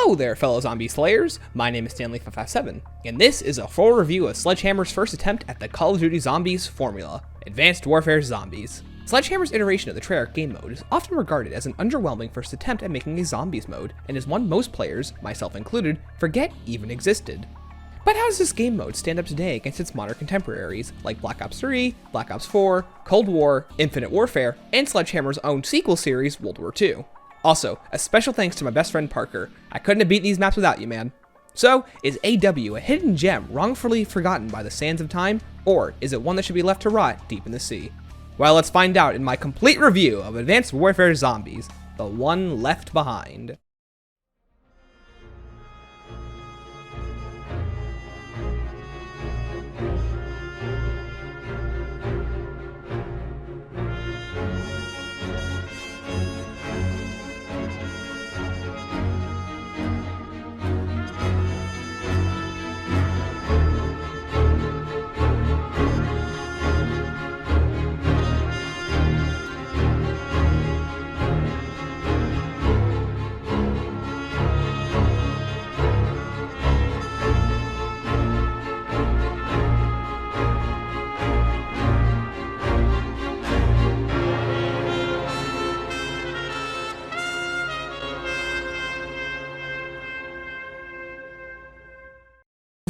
Hello there, fellow zombie slayers. My name is Stanley557, and this is a full review of Sledgehammer's first attempt at the Call of Duty Zombies formula, Advanced Warfare Zombies. Sledgehammer's iteration of the Treyarch game mode is often regarded as an underwhelming first attempt at making a zombies mode, and is one most players, myself included, forget even existed. But how does this game mode stand up today against its modern contemporaries, like Black Ops 3, Black Ops 4, Cold War, Infinite Warfare, and Sledgehammer's own sequel series, World War II? Also, a special thanks to my best friend Parker. I couldn't have beat these maps without you, man. So, is AW a hidden gem wrongfully forgotten by the sands of time, or is it one that should be left to rot deep in the sea? Well, let's find out in my complete review of Advanced Warfare Zombies, the one left behind.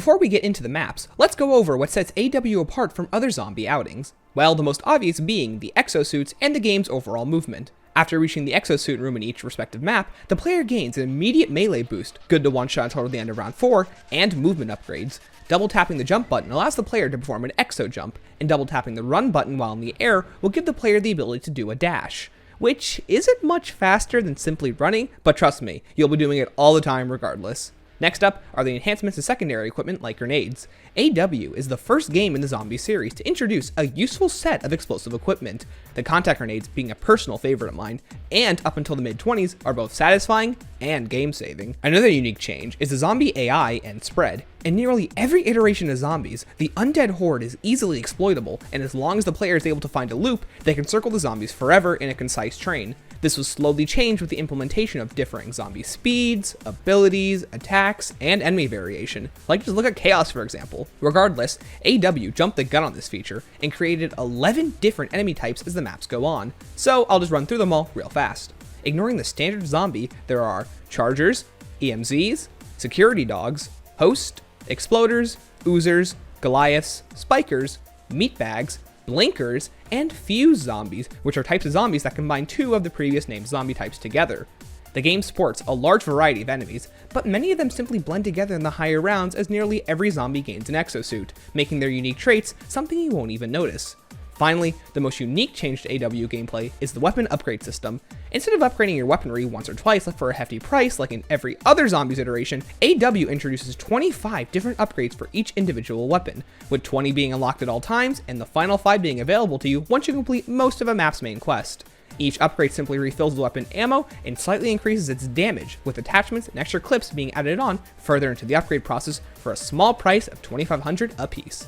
Before we get into the maps, let's go over what sets AW apart from other zombie outings. Well, the most obvious being the exosuits and the game's overall movement. After reaching the exosuit room in each respective map, the player gains an immediate melee boost, good to one-shot until the end of round 4, and movement upgrades. Double tapping the jump button allows the player to perform an exo jump, and double tapping the run button while in the air will give the player the ability to do a dash, which isn't much faster than simply running, but trust me, you'll be doing it all the time regardless. Next up are the enhancements to secondary equipment like grenades. AW is the first game in the zombie series to introduce a useful set of explosive equipment, the contact grenades being a personal favorite of mine, and up until the mid-20s are both satisfying and game-saving. Another unique change is the zombie AI and spread. In nearly every iteration of zombies, the undead horde is easily exploitable, and as long as the player is able to find a loop, they can circle the zombies forever in a concise train. This was slowly changed with the implementation of differing zombie speeds, abilities, attacks, and enemy variation. Like just look at Chaos for example. Regardless, AW jumped the gun on this feature and created 11 different enemy types as the maps go on, so I'll just run through them all real fast. Ignoring the standard zombie, there are Chargers, EMZs, Security Dogs, Host, Exploders, Oozers, Goliaths, Spikers, Meatbags, Blinkers, and Fuse Zombies, which are types of zombies that combine two of the previous named zombie types together. The game supports a large variety of enemies, but many of them simply blend together in the higher rounds as nearly every zombie gains an exosuit, making their unique traits something you won't even notice. Finally, the most unique change to AW gameplay is the weapon upgrade system. Instead of upgrading your weaponry once or twice for a hefty price like in every other zombies iteration, AW introduces 25 different upgrades for each individual weapon, with 20 being unlocked at all times and the final 5 being available to you once you complete most of a map's main quest. Each upgrade simply refills the weapon ammo and slightly increases its damage, with attachments and extra clips being added on further into the upgrade process for a small price of $2,500 apiece.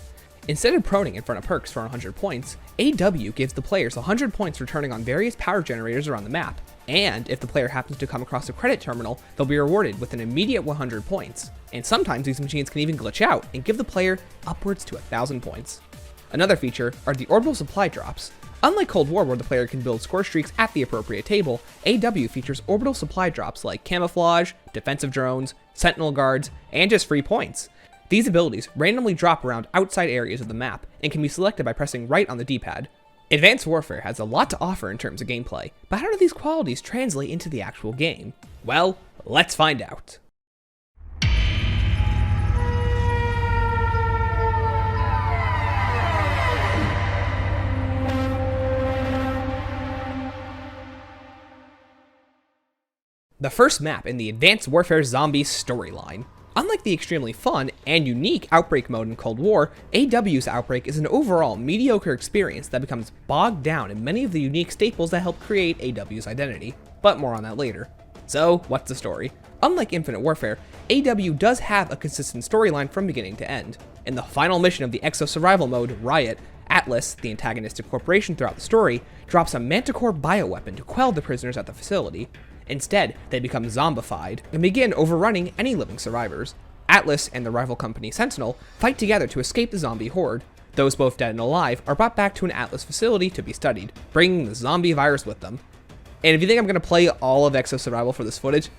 Instead of proning in front of perks for 100 points, AW gives the players 100 points for turning on various power generators around the map, and if the player happens to come across a credit terminal, they'll be rewarded with an immediate 100 points, and sometimes these machines can even glitch out and give the player upwards to 1,000 points. Another feature are the orbital supply drops. Unlike Cold War where the player can build score streaks at the appropriate table, AW features orbital supply drops like camouflage, defensive drones, sentinel guards, and just free points. These abilities randomly drop around outside areas of the map and can be selected by pressing right on the D-pad. Advanced Warfare has a lot to offer in terms of gameplay, but how do these qualities translate into the actual game? Well, let's find out. The first map in the Advanced Warfare Zombies storyline. Unlike the extremely fun and unique Outbreak mode in Cold War, AW's Outbreak is an overall mediocre experience that becomes bogged down in many of the unique staples that help create AW's identity, but more on that later. So, what's the story? Unlike Infinite Warfare, AW does have a consistent storyline from beginning to end. In the final mission of the Exo Survival mode, Riot, Atlas, the antagonistic corporation throughout the story, drops a Manticore bioweapon to quell the prisoners at the facility. Instead, they become zombified and begin overrunning any living survivors. Atlas and the rival company Sentinel fight together to escape the zombie horde. Those both dead and alive are brought back to an Atlas facility to be studied, bringing the zombie virus with them. And if you think I'm going to play all of Exo Survival for this footage,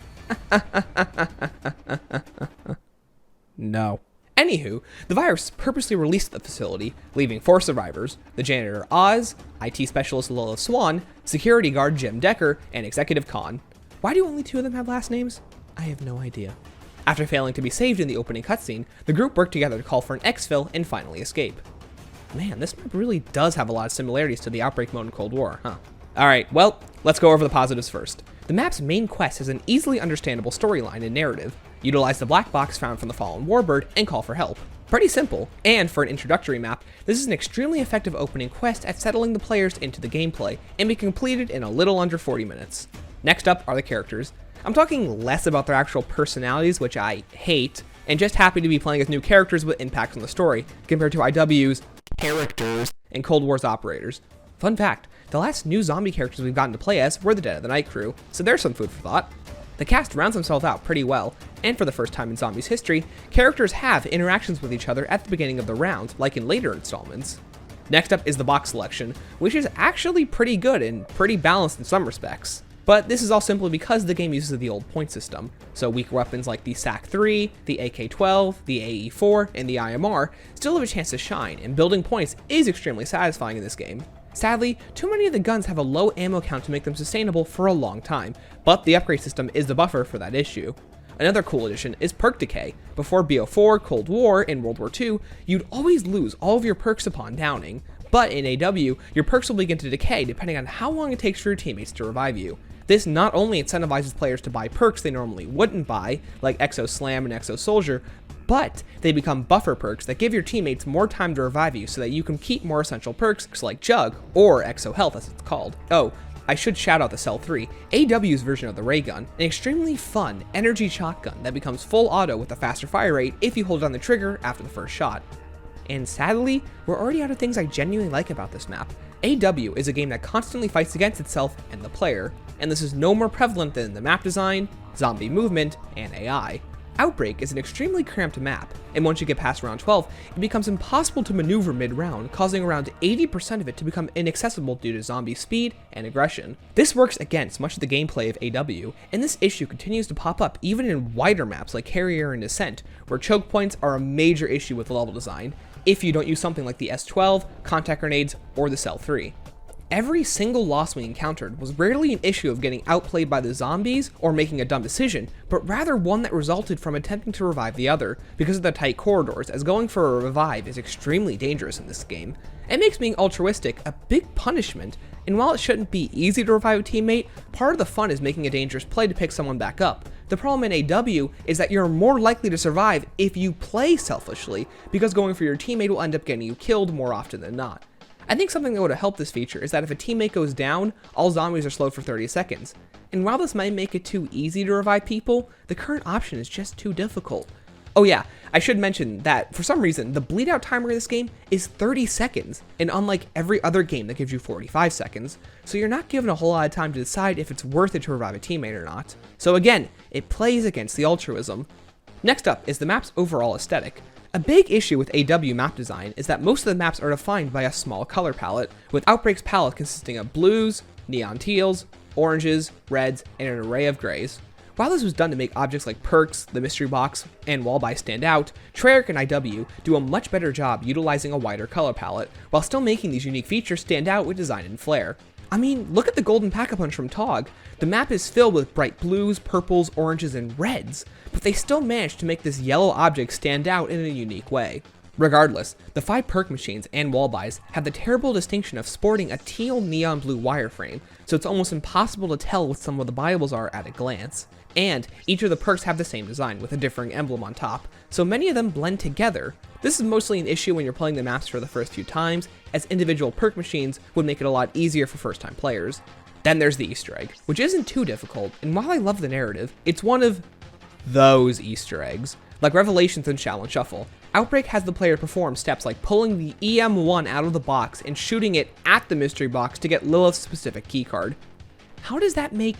no. Anywho, the virus purposely released the facility, leaving 4 survivors: the janitor Oz, IT specialist Lola Swan, security guard Jim Decker, and executive Khan. Why do only 2 of them have last names? I have no idea. After failing to be saved in the opening cutscene, the group worked together to call for an exfil and finally escape. Man, this map really does have a lot of similarities to the Outbreak mode in Cold War, huh? Alright, well, let's go over the positives first. The map's main quest has an easily understandable storyline and narrative. Utilize the black box found from the fallen warbird and call for help. Pretty simple, and for an introductory map, this is an extremely effective opening quest at settling the players into the gameplay and be completed in a little under 40 minutes. Next up are the characters. I'm talking less about their actual personalities, which I hate, and just happy to be playing as new characters with impact on the story, compared to IW's characters and Cold War's operators. Fun fact, the last new zombie characters we've gotten to play as were the Dead of the Night crew, so there's some food for thought. The cast rounds themselves out pretty well, and for the first time in Zombies history, characters have interactions with each other at the beginning of the round, like in later installments. Next up is the box selection, which is actually pretty good and pretty balanced in some respects. But this is all simply because the game uses the old point system, so weaker weapons like the SAC-3, the AK-12, the AE-4, and the IMR still have a chance to shine, and building points is extremely satisfying in this game. Sadly, too many of the guns have a low ammo count to make them sustainable for a long time, but the upgrade system is the buffer for that issue. Another cool addition is perk decay. Before BO4, Cold War, and World War II, you'd always lose all of your perks upon downing, but in AW, your perks will begin to decay depending on how long it takes for your teammates to revive you. This not only incentivizes players to buy perks they normally wouldn't buy, like Exo Slam and Exo Soldier, but they become buffer perks that give your teammates more time to revive you so that you can keep more essential perks like Jug, or Exo Health as it's called. Oh, I should shout out the Cell 3, AW's version of the ray gun, an extremely fun energy shotgun that becomes full auto with a faster fire rate if you hold down the trigger after the first shot. And sadly, we're already out of things I genuinely like about this map. AW is a game that constantly fights against itself and the player, and this is no more prevalent than the map design, zombie movement, and AI. Outbreak is an extremely cramped map, and once you get past round 12, it becomes impossible to maneuver mid-round, causing around 80% of it to become inaccessible due to zombie speed and aggression. This works against much of the gameplay of AW, and this issue continues to pop up even in wider maps like Carrier and Descent, where choke points are a major issue with level design, if you don't use something like the S12, contact grenades, or the Cell 3. Every single loss we encountered was rarely an issue of getting outplayed by the zombies or making a dumb decision, but rather one that resulted from attempting to revive the other because of the tight corridors, as going for a revive is extremely dangerous in this game. It makes being altruistic a big punishment, and while it shouldn't be easy to revive a teammate, part of the fun is making a dangerous play to pick someone back up. The problem in AW is that you're more likely to survive if you play selfishly, because going for your teammate will end up getting you killed more often than not. I think something that would have helped this feature is that if a teammate goes down, all zombies are slowed for 30 seconds. And while this might make it too easy to revive people, the current option is just too difficult. Oh yeah, I should mention that for some reason, the bleed out timer in this game is 30 seconds, and unlike every other game that gives you 45 seconds, so you're not given a whole lot of time to decide if it's worth it to revive a teammate or not. So again, it plays against the altruism. Next up is the map's overall aesthetic. A big issue with AW map design is that most of the maps are defined by a small color palette, with Outbreak's palette consisting of blues, neon teals, oranges, reds, and an array of grays. While this was done to make objects like perks, the mystery box, and wallbuy stand out, Treyarch and IW do a much better job utilizing a wider color palette, while still making these unique features stand out with design and flair. I mean, look at the golden pack-a-punch from TOG. The map is filled with bright blues, purples, oranges, and reds, but they still managed to make this yellow object stand out in a unique way. Regardless, the 5 perk machines and wallbuys have the terrible distinction of sporting a teal neon blue wireframe, so it's almost impossible to tell what some of the biobles are at a glance. And each of the perks have the same design with a differing emblem on top, so many of them blend together. This is mostly an issue when you're playing the maps for the first few times, as individual perk machines would make it a lot easier for first time players. Then there's the Easter egg, which isn't too difficult, and while I love the narrative, it's one of those Easter eggs. Like Revelations and Shall and Shuffle, Outbreak has the player perform steps like pulling the EM1 out of the box and shooting it at the mystery box to get Lilith's specific keycard. How does that make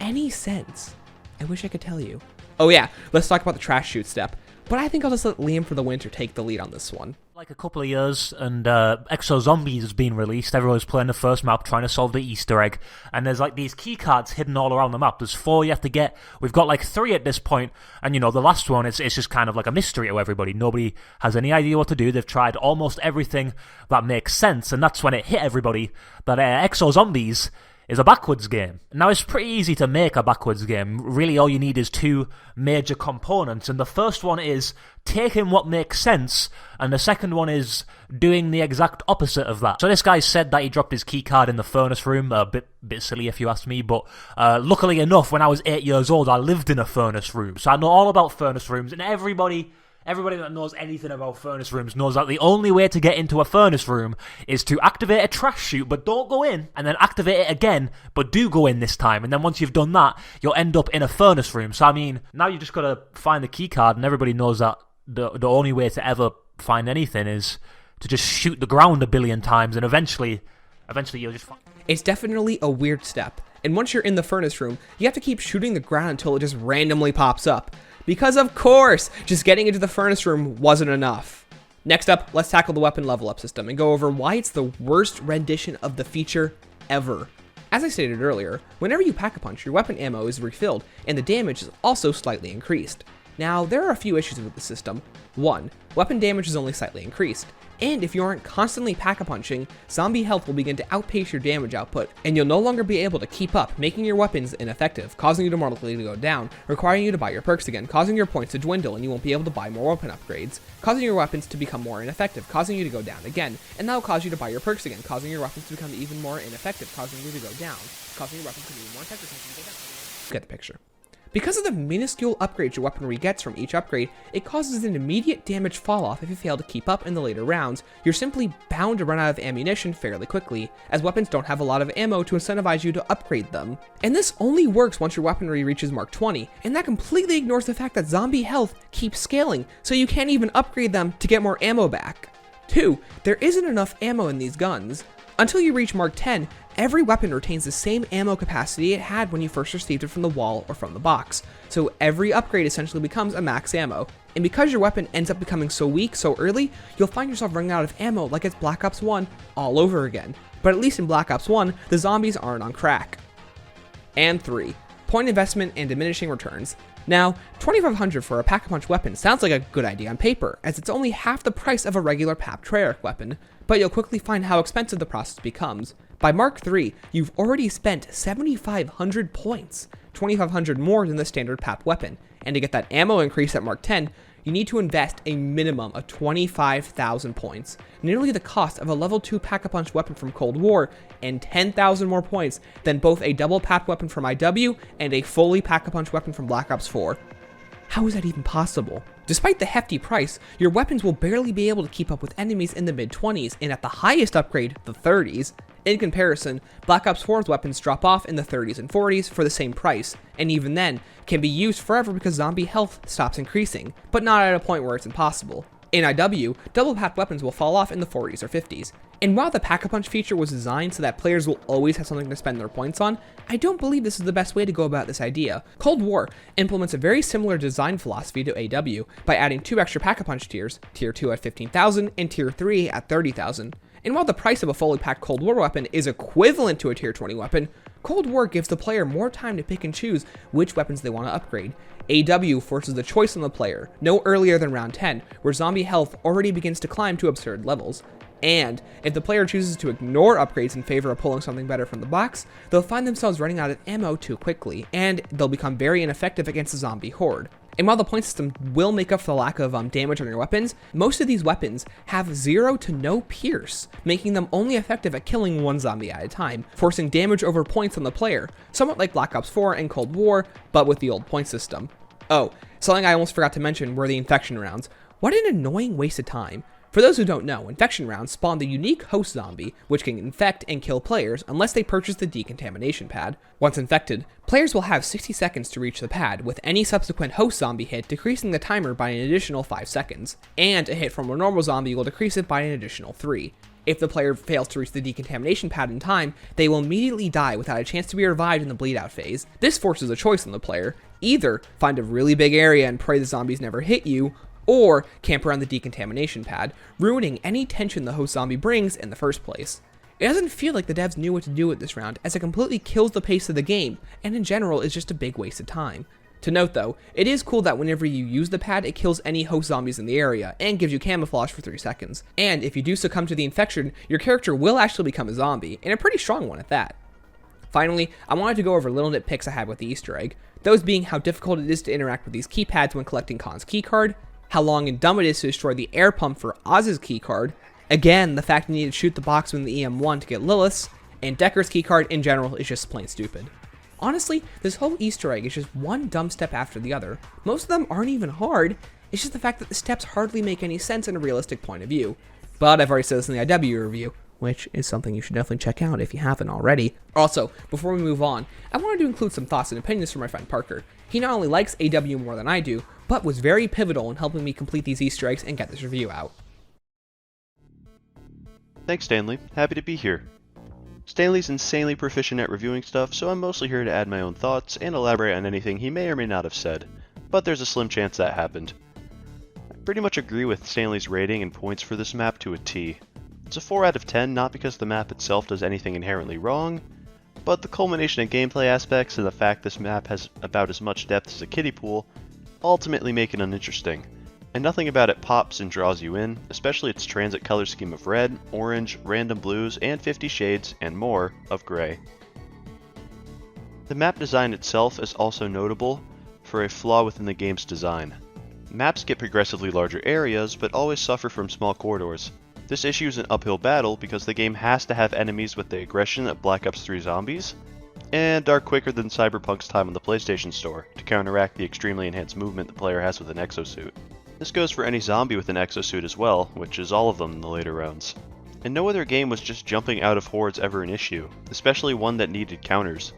any sense? I wish I could tell you. Oh yeah, let's talk about the trash shoot step. But I think I'll just let Liam for the Winter take the lead on this one. Like a couple of years, and Exo Zombies has been released. Everyone's playing the first map, trying to solve the Easter egg, and there's like these key cards hidden all around the map. There's 4 you have to get. We've got like 3 at this point, and you know, the last one, it's just kind of like a mystery to everybody. Nobody has any idea what to do. They've tried almost everything that makes sense, and that's when it hit everybody that Exo Zombies is a backwards game. Now, it's pretty easy to make a backwards game. Really, all you need is 2 major components, and the first one is taking what makes sense, and the second one is doing the exact opposite of that. So this guy said that he dropped his keycard in the furnace room, a bit silly if you ask me, but luckily enough, when I was 8 years old, I lived in a furnace room, so I know all about furnace rooms, and everybody that knows anything about furnace rooms knows that the only way to get into a furnace room is to activate a trash chute, but don't go in, and then activate it again, but do go in this time. And then once you've done that, you'll end up in a furnace room. So I mean, now you just gotta find the key card, and everybody knows that the only way to ever find anything is to just shoot the ground a billion times, and eventually you'll just find. It's definitely a weird step, and once you're in the furnace room, you have to keep shooting the ground until it just randomly pops up. Because of course, just getting into the furnace room wasn't enough. Next up, let's tackle the weapon level up system and go over why it's the worst rendition of the feature ever. As I stated earlier, whenever you pack a punch, your weapon ammo is refilled, and the damage is also slightly increased. Now, there are a few issues with the system. 1. Weapon damage is only slightly increased, and if you aren't constantly pack-a-punching, zombie health will begin to outpace your damage output, and you'll no longer be able to keep up, making your weapons ineffective, causing you to more likely to go down, requiring you to buy your perks again, causing your points to dwindle and you won't be able to buy more weapon upgrades, causing your weapons to become more ineffective, causing you to go down again, and that will cause you to buy your perks again, causing your weapons to become even more ineffective, causing you to go down, causing your weapons to be more effective, causing you to go down. Get the picture. Because of the minuscule upgrades your weaponry gets from each upgrade, it causes an immediate damage fall off if you fail to keep up in the later rounds. You're simply bound to run out of ammunition fairly quickly, as weapons don't have a lot of ammo to incentivize you to upgrade them. And this only works once your weaponry reaches Mark 20, and that completely ignores the fact that zombie health keeps scaling, so you can't even upgrade them to get more ammo back. 2. There isn't enough ammo in these guns. Until you reach Mark 10, every weapon retains the same ammo capacity it had when you first received it from the wall or from the box, so every upgrade essentially becomes a max ammo. And because your weapon ends up becoming so weak so early, you'll find yourself running out of ammo like it's Black Ops 1 all over again. But at least in Black Ops 1, the zombies aren't on crack. And 3. Point investment and diminishing returns. Now, $2,500 for a pack-a-punch weapon sounds like a good idea on paper, as it's only half the price of a regular Treyarch weapon, but you'll quickly find how expensive the process becomes. By Mark III, you've already spent 7,500 points, 2,500 more than the standard PAP weapon, and to get that ammo increase at Mark 10, you need to invest a minimum of 25,000 points, nearly the cost of a level 2 pack-a-punch weapon from Cold War, and 10,000 more points than both a double PAP weapon from IW and a fully pack-a-punch weapon from Black Ops 4. How is that even possible? Despite the hefty price, your weapons will barely be able to keep up with enemies in the mid-20s, and at the highest upgrade, the 30s. In comparison, Black Ops 4's weapons drop off in the 30s and 40s for the same price, and even then, can be used forever because zombie health stops increasing, but not at a point where it's impossible. In IW, double PAP weapons will fall off in the 40s or 50s, and while the Pack-a-Punch feature was designed so that players will always have something to spend their points on, I don't believe this is the best way to go about this idea. Cold War implements a very similar design philosophy to AW by adding 2 extra Pack-a-Punch tiers, Tier 2 at 15,000 and Tier 3 at 30,000. And while the price of a fully packed Cold War weapon is equivalent to a Tier 20 weapon, Cold War gives the player more time to pick and choose which weapons they want to upgrade. AW forces the choice on the player, no earlier than round 10, where zombie health already begins to climb to absurd levels. And if the player chooses to ignore upgrades in favor of pulling something better from the box, they'll find themselves running out of ammo too quickly, and they'll become very ineffective against the zombie horde. And while the point system will make up for the lack of damage on your weapons, most of these weapons have 0 to no pierce, making them only effective at killing one zombie at a time, forcing damage over points on the player, somewhat like Black Ops 4 and Cold War, but with the old point system. Oh, something I almost forgot to mention were the infection rounds. What an annoying waste of time. For those who don't know, infection rounds spawn the unique host zombie, which can infect and kill players unless they purchase the decontamination pad. Once infected, players will have 60 seconds to reach the pad, with any subsequent host zombie hit decreasing the timer by an additional 5 seconds, and a hit from a normal zombie will decrease it by an additional 3. If the player fails to reach the decontamination pad in time, they will immediately die without a chance to be revived in the bleed out phase. This forces a choice on the player: either find a really big area and pray the zombies never hit you, or camp around the decontamination pad, ruining any tension the host zombie brings in the first place. It doesn't feel like the devs knew what to do with this round, as it completely kills the pace of the game, and in general is just a big waste of time. To note though, it is cool that whenever you use the pad, it kills any host zombies in the area, and gives you camouflage for 3 seconds. And if you do succumb to the infection, your character will actually become a zombie, and a pretty strong one at that. Finally, I wanted to go over little nitpicks I had with the Easter egg, those being how difficult it is to interact with these keypads when collecting Khan's keycard, how long and dumb it is to destroy the air pump for Oz's keycard, again, the fact you need to shoot the box with the EM1 to get Lilith's, and Decker's keycard in general is just plain stupid. Honestly, this whole Easter egg is just one dumb step after the other. Most of them aren't even hard, it's just the fact that the steps hardly make any sense in a realistic point of view. But I've already said this in the IW review, which is something you should definitely check out if you haven't already. Also, before we move on, I wanted to include some thoughts and opinions from my friend Parker. He not only likes AW more than I do, but was very pivotal in helping me complete these Easter eggs and get this review out. Thanks, Stanley. Happy to be here. Stanley's insanely proficient at reviewing stuff, so I'm mostly here to add my own thoughts and elaborate on anything he may or may not have said, but there's a slim chance that happened. I pretty much agree with Stanley's rating and points for this map to a T. It's a 4 out of 10, not because the map itself does anything inherently wrong, but the culmination of gameplay aspects and the fact this map has about as much depth as a kiddie pool ultimately make it uninteresting. And nothing about it pops and draws you in, especially its transit color scheme of red, orange, random blues, and 50 shades, and more, of gray. The map design itself is also notable for a flaw within the game's design. Maps get progressively larger areas, but always suffer from small corridors. This issue is an uphill battle because the game has to have enemies with the aggression of Black Ops 3 zombies, and are quicker than Cyberpunk's time on the PlayStation Store to counteract the extremely enhanced movement the player has with an exosuit. This goes for any zombie with an exosuit as well, which is all of them in the later rounds. And no other game was just jumping out of hordes ever an issue, especially one that needed counters.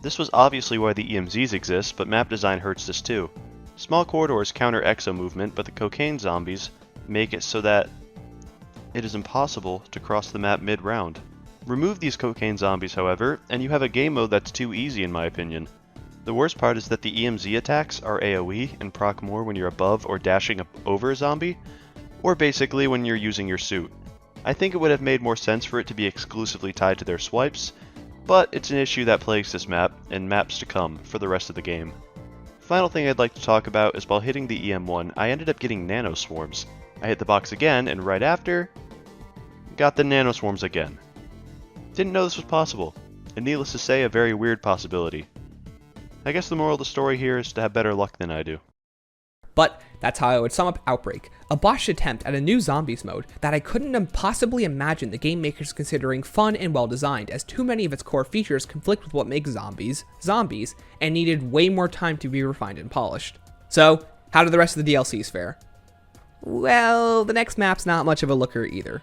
This was obviously why the EMZs exist, but map design hurts this too. Small corridors counter exo movement, but the cocaine zombies make it so that it is impossible to cross the map mid-round. Remove these cocaine zombies, however, and you have a game mode that's too easy in my opinion. The worst part is that the EMZ attacks are AoE and proc more when you're above or dashing up over a zombie, or basically when you're using your suit. I think it would have made more sense for it to be exclusively tied to their swipes, but it's an issue that plagues this map, and maps to come, for the rest of the game. Final thing I'd like to talk about is while hitting the EM1, I ended up getting nanoswarms. I hit the box again, and right after, got the nanoswarms again. Didn't know this was possible, and needless to say, a very weird possibility. I guess the moral of the story here is to have better luck than I do. But that's how I would sum up Outbreak, a botched attempt at a new zombies mode that I couldn't possibly imagine the game makers considering fun and well designed, as too many of its core features conflict with what makes zombies, zombies, and needed way more time to be refined and polished. So, how do the rest of the DLCs fare? Well, the next map's not much of a looker either.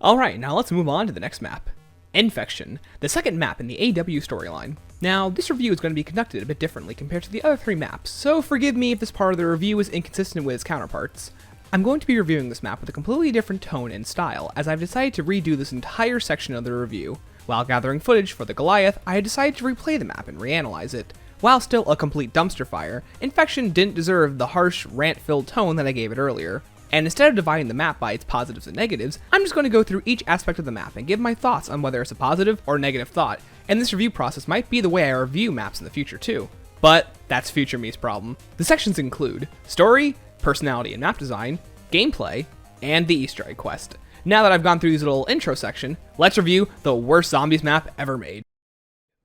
Alright, now let's move on to the next map. Infection, the second map in the AW storyline. Now, this review is going to be conducted a bit differently compared to the other 3 maps, so forgive me if this part of the review is inconsistent with its counterparts. I'm going to be reviewing this map with a completely different tone and style, as I've decided to redo this entire section of the review. While gathering footage for the Goliath, I had decided to replay the map and reanalyze it. While still a complete dumpster fire, Infection didn't deserve the harsh, rant-filled tone that I gave it earlier. And instead of dividing the map by its positives and negatives, I'm just going to go through each aspect of the map and give my thoughts on whether it's a positive or negative thought, and this review process might be the way I review maps in the future too. But that's future me's problem. The sections include story, personality and map design, gameplay, and the Easter egg quest. Now that I've gone through this little intro section, let's review the worst zombies map ever made.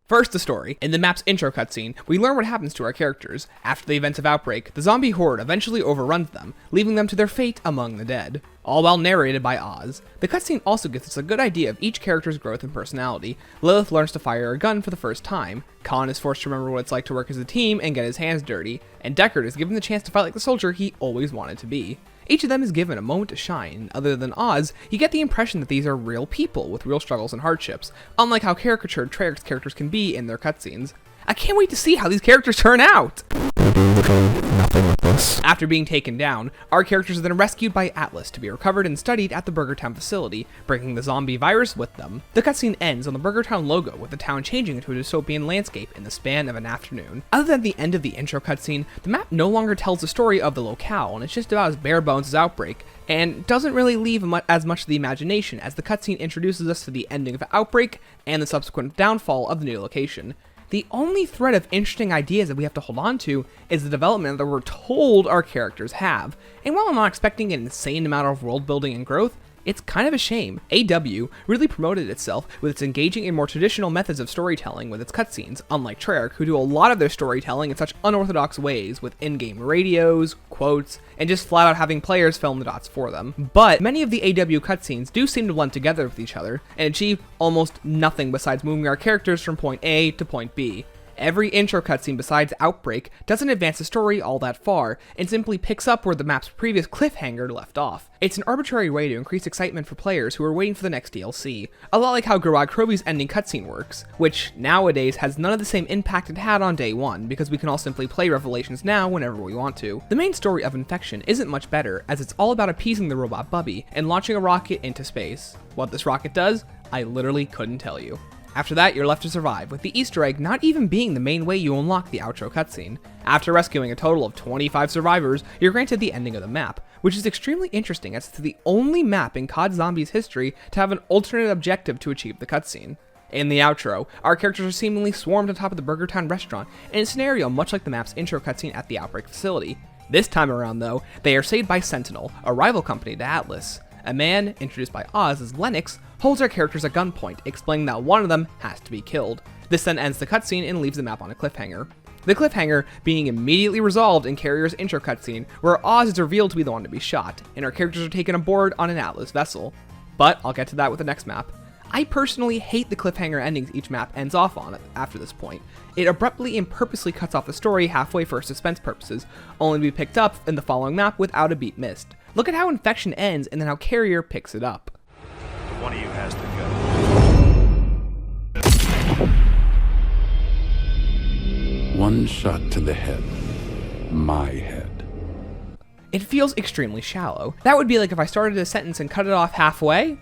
First, the story. In the map's intro cutscene, we learn what happens to our characters. After the events of Outbreak, the zombie horde eventually overruns them, leaving them to their fate among the dead. All while narrated by Oz. The cutscene also gives us a good idea of each character's growth and personality. Lilith learns to fire a gun for the first time, Khan is forced to remember what it's like to work as a team and get his hands dirty, and Deckard is given the chance to fight like the soldier he always wanted to be. Each of them is given a moment to shine, and other than Oz, you get the impression that these are real people with real struggles and hardships, unlike how caricatured Treyarch's characters can be in their cutscenes. I can't wait to see how these characters turn out! Nothing with this. After being taken down, our characters are then rescued by Atlas to be recovered and studied at the Burger Town facility, bringing the zombie virus with them. The cutscene ends on the Burger Town logo, with the town changing into a dystopian landscape in the span of an afternoon. Other than the end of the intro cutscene, the map no longer tells the story of the locale, and it's just about as bare bones as Outbreak, and doesn't really leave as much to the imagination as the cutscene introduces us to the ending of Outbreak and the subsequent downfall of the new location. The only thread of interesting ideas that we have to hold on to is the development that we're told our characters have. And while I'm not expecting an insane amount of world building and growth, it's kind of a shame. AW really promoted itself with its engaging and more traditional methods of storytelling with its cutscenes, unlike Treyarch, who do a lot of their storytelling in such unorthodox ways with in-game radios, quotes, and just flat out having players fill in the dots for them. But many of the AW cutscenes do seem to blend together with each other and achieve almost nothing besides moving our characters from point A to point B. Every intro cutscene besides Outbreak doesn't advance the story all that far, and simply picks up where the map's previous cliffhanger left off. It's an arbitrary way to increase excitement for players who are waiting for the next DLC, a lot like how Garrod Krovi's ending cutscene works, which nowadays has none of the same impact it had on day one, because we can all simply play Revelations now whenever we want to. The main story of Infection isn't much better, as it's all about appeasing the robot Bubby and launching a rocket into space. What this rocket does, I literally couldn't tell you. After that, you're left to survive, with the Easter egg not even being the main way you unlock the outro cutscene. After rescuing a total of 25 survivors, you're granted the ending of the map, which is extremely interesting as it's the only map in COD Zombies history to have an alternate objective to achieve the cutscene. In the outro, our characters are seemingly swarmed on top of the Burger Town restaurant in a scenario much like the map's intro cutscene at the Outbreak facility. This time around, though, they are saved by Sentinel, a rival company to Atlas. A man, introduced by Oz as Lennox, holds our characters at gunpoint, explaining that one of them has to be killed. This then ends the cutscene and leaves the map on a cliffhanger. The cliffhanger being immediately resolved in Carrier's intro cutscene, where Oz is revealed to be the one to be shot, and our characters are taken aboard on an Atlas vessel. But I'll get to that with the next map. I personally hate the cliffhanger endings each map ends off on after this point. It abruptly and purposely cuts off the story halfway for suspense purposes, only to be picked up in the following map without a beat missed. Look at how Infection ends and then how Carrier picks it up. One of you has to go. One shot to the head. My head. It feels extremely shallow. That would be like if I started a sentence and cut it off halfway,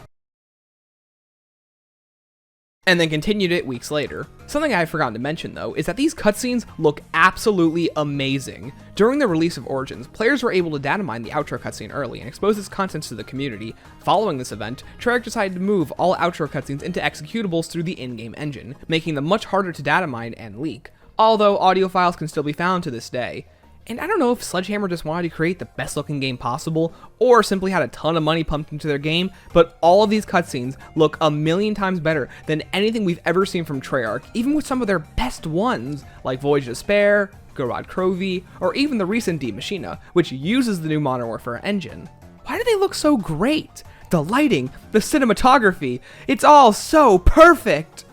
and then continued it weeks later. Something I've forgotten to mention though is that these cutscenes look absolutely amazing. During the release of Origins, players were able to data mine the outro cutscene early and expose its contents to the community. Following this event, Treyarch decided to move all outro cutscenes into executables through the in-game engine, making them much harder to data mine and leak, although audio files can still be found to this day. And I don't know if Sledgehammer just wanted to create the best looking game possible, or simply had a ton of money pumped into their game, but all of these cutscenes look a million times better than anything we've ever seen from Treyarch, even with some of their best ones, like Voyage to Despair, Garrod Krovi, or even the recent Die Machina, which uses the new Modern Warfare engine. Why do they look so great? The lighting, the cinematography, it's all so perfect!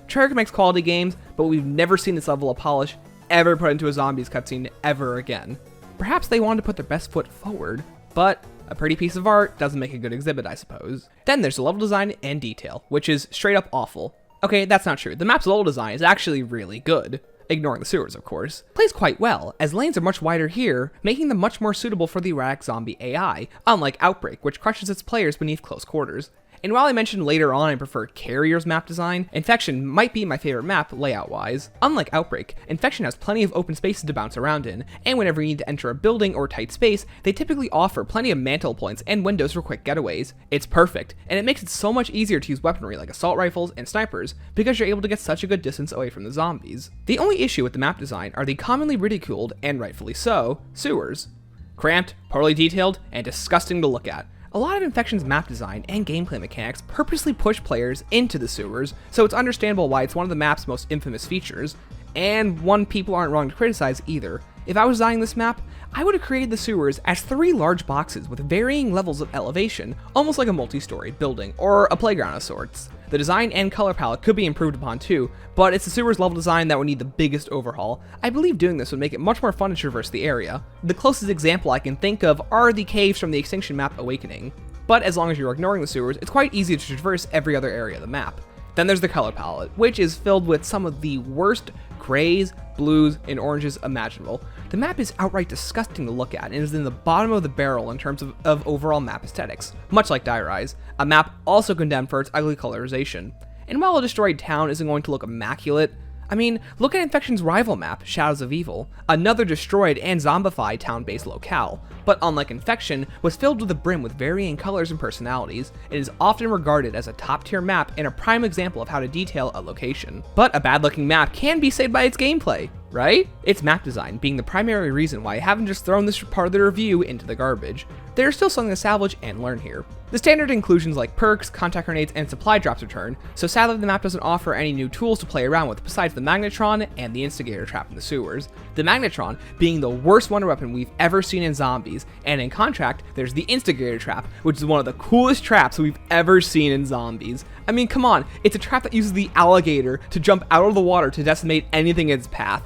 Treyarch makes quality games, but we've never seen this level of polish ever put into a Zombies cutscene ever again. Perhaps they wanted to put their best foot forward, but a pretty piece of art doesn't make a good exhibit, I suppose. Then there's the level design and detail, which is straight up awful. Okay, that's not true. The map's level design is actually really good, ignoring the sewers, of course. Plays quite well, as lanes are much wider here, making them much more suitable for the erratic zombie AI, unlike Outbreak, which crushes its players beneath close quarters. And while I mentioned later on I prefer Carrier's map design, Infection might be my favorite map layout-wise. Unlike Outbreak, Infection has plenty of open spaces to bounce around in, and whenever you need to enter a building or tight space, they typically offer plenty of mantle points and windows for quick getaways. It's perfect, and it makes it so much easier to use weaponry like assault rifles and snipers, because you're able to get such a good distance away from the zombies. The only issue with the map design are the commonly ridiculed, and rightfully so, sewers. Cramped, poorly detailed, and disgusting to look at. A lot of Infection's map design and gameplay mechanics purposely push players into the sewers, so it's understandable why it's one of the map's most infamous features, and one people aren't wrong to criticize either. If I was designing this map, I would have created the sewers as 3 large boxes with varying levels of elevation, almost like a multi-story building, or a playground of sorts. The design and color palette could be improved upon too, but it's the sewers level design that would need the biggest overhaul. I believe doing this would make it much more fun to traverse the area. The closest example I can think of are the caves from the Extinction map Awakening, but as long as you're ignoring the sewers, it's quite easy to traverse every other area of the map. Then there's the color palette, which is filled with some of the worst grays, blues, and oranges imaginable. The map is outright disgusting to look at and is in the bottom of the barrel in terms of overall map aesthetics, much like Die Rise, a map also condemned for its ugly colorization. And while a destroyed town isn't going to look immaculate, I mean, look at Infection's rival map, Shadows of Evil, another destroyed and zombified town-based locale, but unlike Infection, was filled to the brim with varying colors and personalities. It is often regarded as a top-tier map and a prime example of how to detail a location. But a bad-looking map can be saved by its gameplay, right? Its map design being the primary reason why I haven't just thrown this part of the review into the garbage. There's still something to salvage and learn here. The standard inclusions like perks, contact grenades, and supply drops return, so sadly the map doesn't offer any new tools to play around with besides the Magnetron and the Instigator trap in the sewers. The Magnetron being the worst wonder weapon we've ever seen in zombies, and in contract, there's the Instigator trap, which is one of the coolest traps we've ever seen in zombies. I mean, come on, it's a trap that uses the alligator to jump out of the water to decimate anything in its path.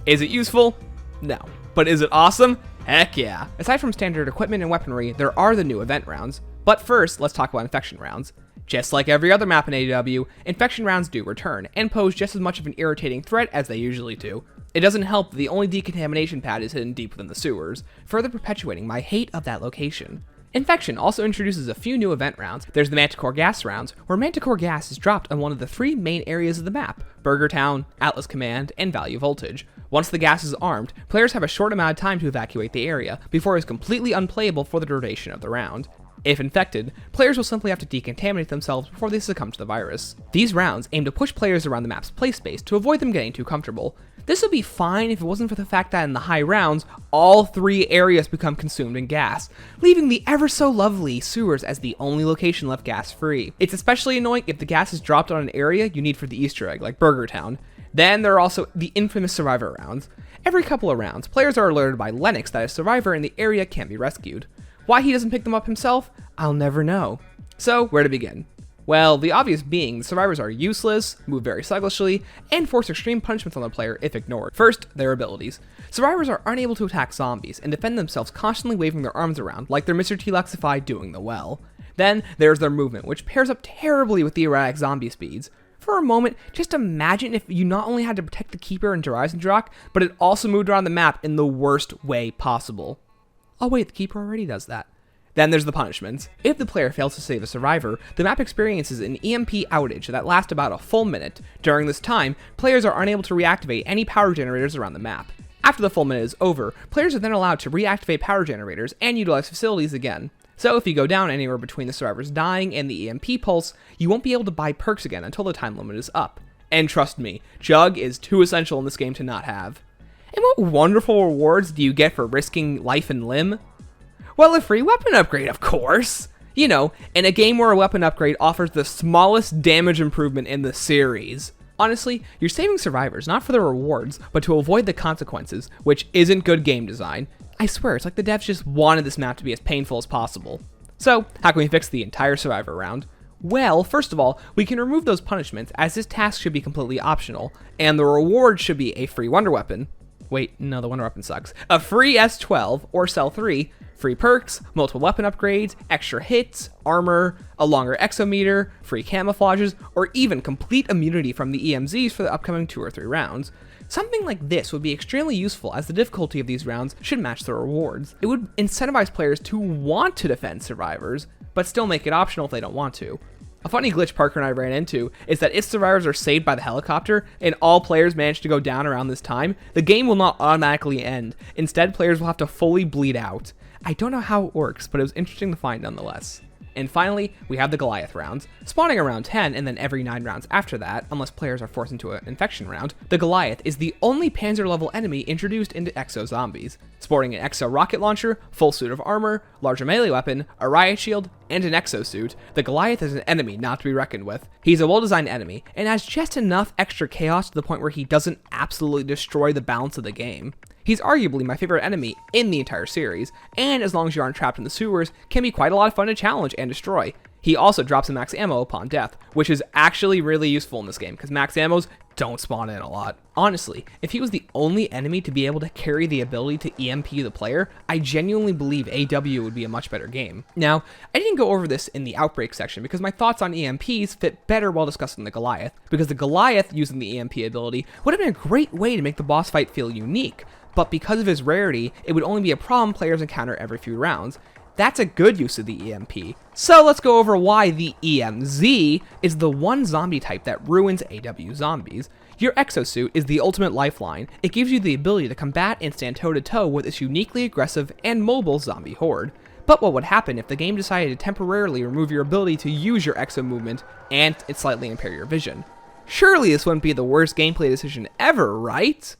Is it useful? No. But is it awesome? Heck yeah. Aside from standard equipment and weaponry, there are the new event rounds. But first, let's talk about Infection rounds. Just like every other map in AW, Infection rounds do return, and pose just as much of an irritating threat as they usually do. It doesn't help that the only decontamination pad is hidden deep within the sewers, further perpetuating my hate of that location. Infection also introduces a few new event rounds. There's the Manticore gas rounds, where Manticore gas is dropped on one of the 3 main areas of the map, Burger Town, Atlas Command, and Value Voltage. Once the gas is armed, players have a short amount of time to evacuate the area, before it is completely unplayable for the duration of the round. If infected, players will simply have to decontaminate themselves before they succumb to the virus. These rounds aim to push players around the map's play space to avoid them getting too comfortable. This would be fine if it wasn't for the fact that in the high rounds, all 3 areas become consumed in gas, leaving the ever so lovely sewers as the only location left gas free. It's especially annoying if the gas is dropped on an area you need for the Easter egg, like Burger Town. Then there are also the infamous Survivor rounds. Every couple of rounds, players are alerted by Lennox that a survivor in the area can be rescued. Why he doesn't pick them up himself, I'll never know. So, where to begin? Well, the obvious being, the survivors are useless, move very sluggishly, and force extreme punishments on the player if ignored. First, their abilities. Survivors are unable to attack zombies and defend themselves, constantly waving their arms around, like they're Mr. T-Luxify doing the well. Then, there's their movement, which pairs up terribly with the erratic zombie speeds. For a moment, just imagine if you not only had to protect the Keeper and Drak, but it also moved around the map in the worst way possible. Oh wait, the Keeper already does that. Then there's the punishments. If the player fails to save a survivor, the map experiences an EMP outage that lasts about a full minute. During this time, players are unable to reactivate any power generators around the map. After the full minute is over, players are then allowed to reactivate power generators and utilize facilities again. So if you go down anywhere between the survivors dying and the EMP pulse, you won't be able to buy perks again until the time limit is up. And trust me, Chug is too essential in this game to not have. And what wonderful rewards do you get for risking life and limb? Well, a free weapon upgrade, of course! You know, in a game where a weapon upgrade offers the smallest damage improvement in the series. Honestly, you're saving survivors not for the rewards, but to avoid the consequences, which isn't good game design. I swear, it's like the devs just wanted this map to be as painful as possible. So, how can we fix the entire survivor round? Well, first of all, we can remove those punishments, as this task should be completely optional, and the reward should be a free wonder weapon. Wait, no, the wonder weapon sucks. A free S12, or Cell 3, free perks, multiple weapon upgrades, extra hits, armor, a longer exometer, free camouflages, or even complete immunity from the EMZs for the upcoming 2 or 3 rounds. Something like this would be extremely useful, as the difficulty of these rounds should match the rewards. It would incentivize players to want to defend survivors, but still make it optional if they don't want to. A funny glitch Parker and I ran into is that if survivors are saved by the helicopter, and all players manage to go down around this time, the game will not automatically end. Instead, players will have to fully bleed out. I don't know how it works, but it was interesting to find nonetheless. And finally, we have the Goliath rounds. Spawning around 10 and then every 9 rounds after that, unless players are forced into an infection round, the Goliath is the only Panzer level enemy introduced into Exo Zombies. Sporting an Exo rocket launcher, full suit of armor, larger melee weapon, a riot shield, and an exosuit, the Goliath is an enemy not to be reckoned with. He's a well-designed enemy, and has just enough extra chaos to the point where he doesn't absolutely destroy the balance of the game. He's arguably my favorite enemy in the entire series, and as long as you aren't trapped in the sewers, can be quite a lot of fun to challenge and destroy. He also drops a max ammo upon death, which is actually really useful in this game, because max ammos don't spawn in a lot. Honestly, if he was the only enemy to be able to carry the ability to EMP the player, I genuinely believe AW would be a much better game. Now, I didn't go over this in the Outbreak section, because my thoughts on EMPs fit better while discussing the Goliath, because the Goliath using the EMP ability would have been a great way to make the boss fight feel unique, but because of his rarity, it would only be a problem players encounter every few rounds. That's a good use of the EMP. So let's go over why the EMZ is the one zombie type that ruins AW zombies. Your exosuit is the ultimate lifeline. It gives you the ability to combat and stand toe-to-toe with this uniquely aggressive and mobile zombie horde. But what would happen if the game decided to temporarily remove your ability to use your exo movement and it slightly impair your vision? Surely this wouldn't be the worst gameplay decision ever, right?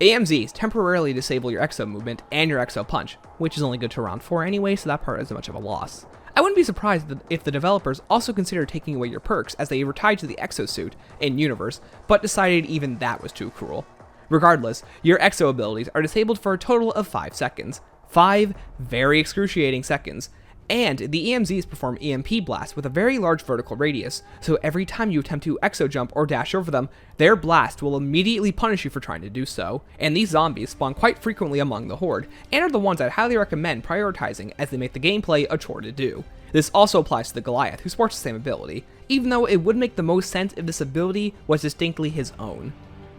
AMZs temporarily disable your exo movement and your exo punch, which is only good to round 4 anyway, so that part isn't much of a loss. I wouldn't be surprised if the developers also considered taking away your perks as they were tied to the exosuit in-universe, but decided even that was too cruel. Regardless, your exo abilities are disabled for a total of 5 seconds. 5 very excruciating seconds. And the EMZs perform EMP blasts with a very large vertical radius, so every time you attempt to exo jump or dash over them, their blast will immediately punish you for trying to do so. And these zombies spawn quite frequently among the horde, and are the ones I'd highly recommend prioritizing as they make the gameplay a chore to do. This also applies to the Goliath, who sports the same ability, even though it would make the most sense if this ability was distinctly his own.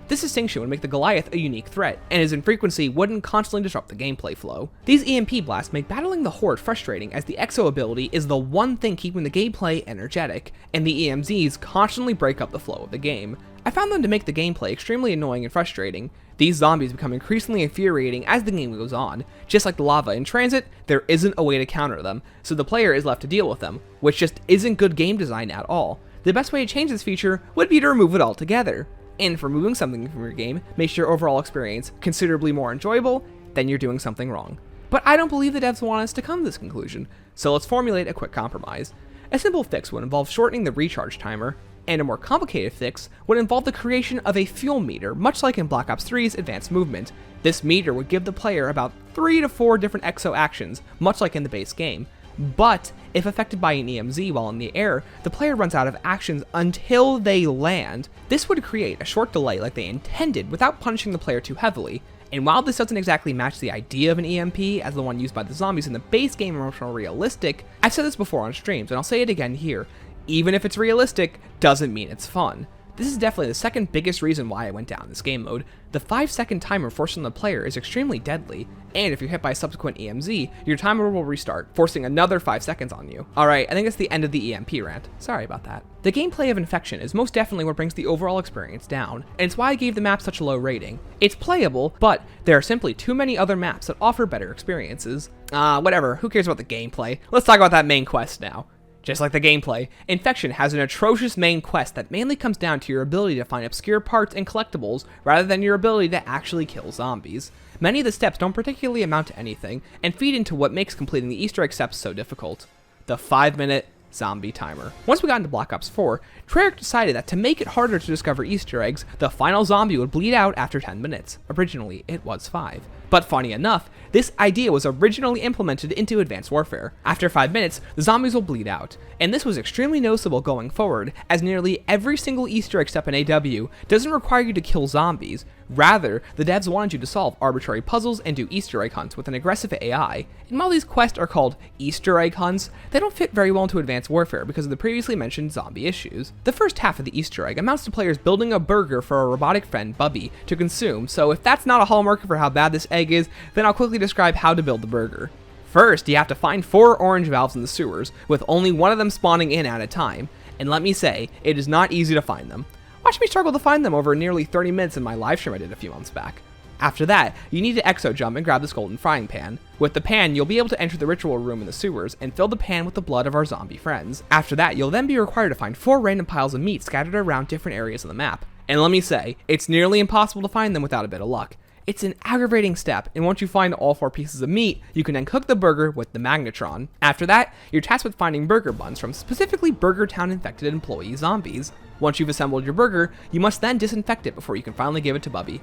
This distinction would make the Goliath a unique threat, and his infrequency wouldn't constantly disrupt the gameplay flow. These EMP blasts make battling the Horde frustrating, as the Exo ability is the one thing keeping the gameplay energetic, and the EMZs constantly break up the flow of the game. I found them to make the gameplay extremely annoying and frustrating. These zombies become increasingly infuriating as the game goes on. Just like the lava in transit, there isn't a way to counter them, so the player is left to deal with them, which just isn't good game design at all. The best way to change this feature would be to remove it altogether. And if removing something from your game makes your overall experience considerably more enjoyable, then you're doing something wrong. But I don't believe the devs want us to come to this conclusion, so let's formulate a quick compromise. A simple fix would involve shortening the recharge timer, and a more complicated fix would involve the creation of a fuel meter, much like in Black Ops 3's Advanced Movement. This meter would give the player about 3 to 4 different exo actions, much like in the base game. But if affected by an EMZ while in the air, the player runs out of actions until they land. This would create a short delay like they intended without punishing the player too heavily. And while this doesn't exactly match the idea of an EMP as the one used by the zombies in the base game and much more realistic, I've said this before on streams and I'll say it again here, even if it's realistic, doesn't mean it's fun. This is definitely the second biggest reason why I went down this game mode. The 5-second timer forced on the player is extremely deadly, and if you're hit by a subsequent EMZ, your timer will restart, forcing another 5 seconds on you. Alright, I think that's the end of the EMP rant. Sorry about that. The gameplay of Infection is most definitely what brings the overall experience down, and it's why I gave the map such a low rating. It's playable, but there are simply too many other maps that offer better experiences. Whatever, who cares about the gameplay? Let's talk about that main quest now. Just like the gameplay, Infection has an atrocious main quest that mainly comes down to your ability to find obscure parts and collectibles rather than your ability to actually kill zombies. Many of the steps don't particularly amount to anything, and feed into what makes completing the Easter egg steps so difficult. The 5-minute zombie timer. Once we got into Black Ops 4, Treyarch decided that to make it harder to discover Easter eggs, the final zombie would bleed out after 10 minutes. Originally, it was 5. But funny enough, this idea was originally implemented into Advanced Warfare. After 5 minutes, the zombies will bleed out, and this was extremely noticeable going forward, as nearly every single Easter egg step in AW doesn't require you to kill zombies. Rather, the devs wanted you to solve arbitrary puzzles and do Easter egg hunts with an aggressive AI, and while these quests are called Easter egg hunts, they don't fit very well into Advanced Warfare because of the previously mentioned zombie issues. The first half of the Easter egg amounts to players building a burger for a robotic friend, Bubby, to consume, so if that's not a hallmark for how bad this egg is, then I'll quickly describe how to build the burger. First, you have to find 4 orange valves in the sewers, with only one of them spawning in at a time, and let me say, it is not easy to find them. Watch me struggle to find them over nearly 30 minutes in my live stream I did a few months back. After that, you need to exo jump and grab this golden frying pan. With the pan, you'll be able to enter the ritual room in the sewers and fill the pan with the blood of our zombie friends. After that, you'll then be required to find 4 random piles of meat scattered around different areas of the map. And let me say, it's nearly impossible to find them without a bit of luck. It's an aggravating step, and once you find all 4 pieces of meat, you can then cook the burger with the magnetron. After that, you're tasked with finding burger buns from specifically Burger Town infected employee zombies. Once you've assembled your burger, you must then disinfect it before you can finally give it to Bubby.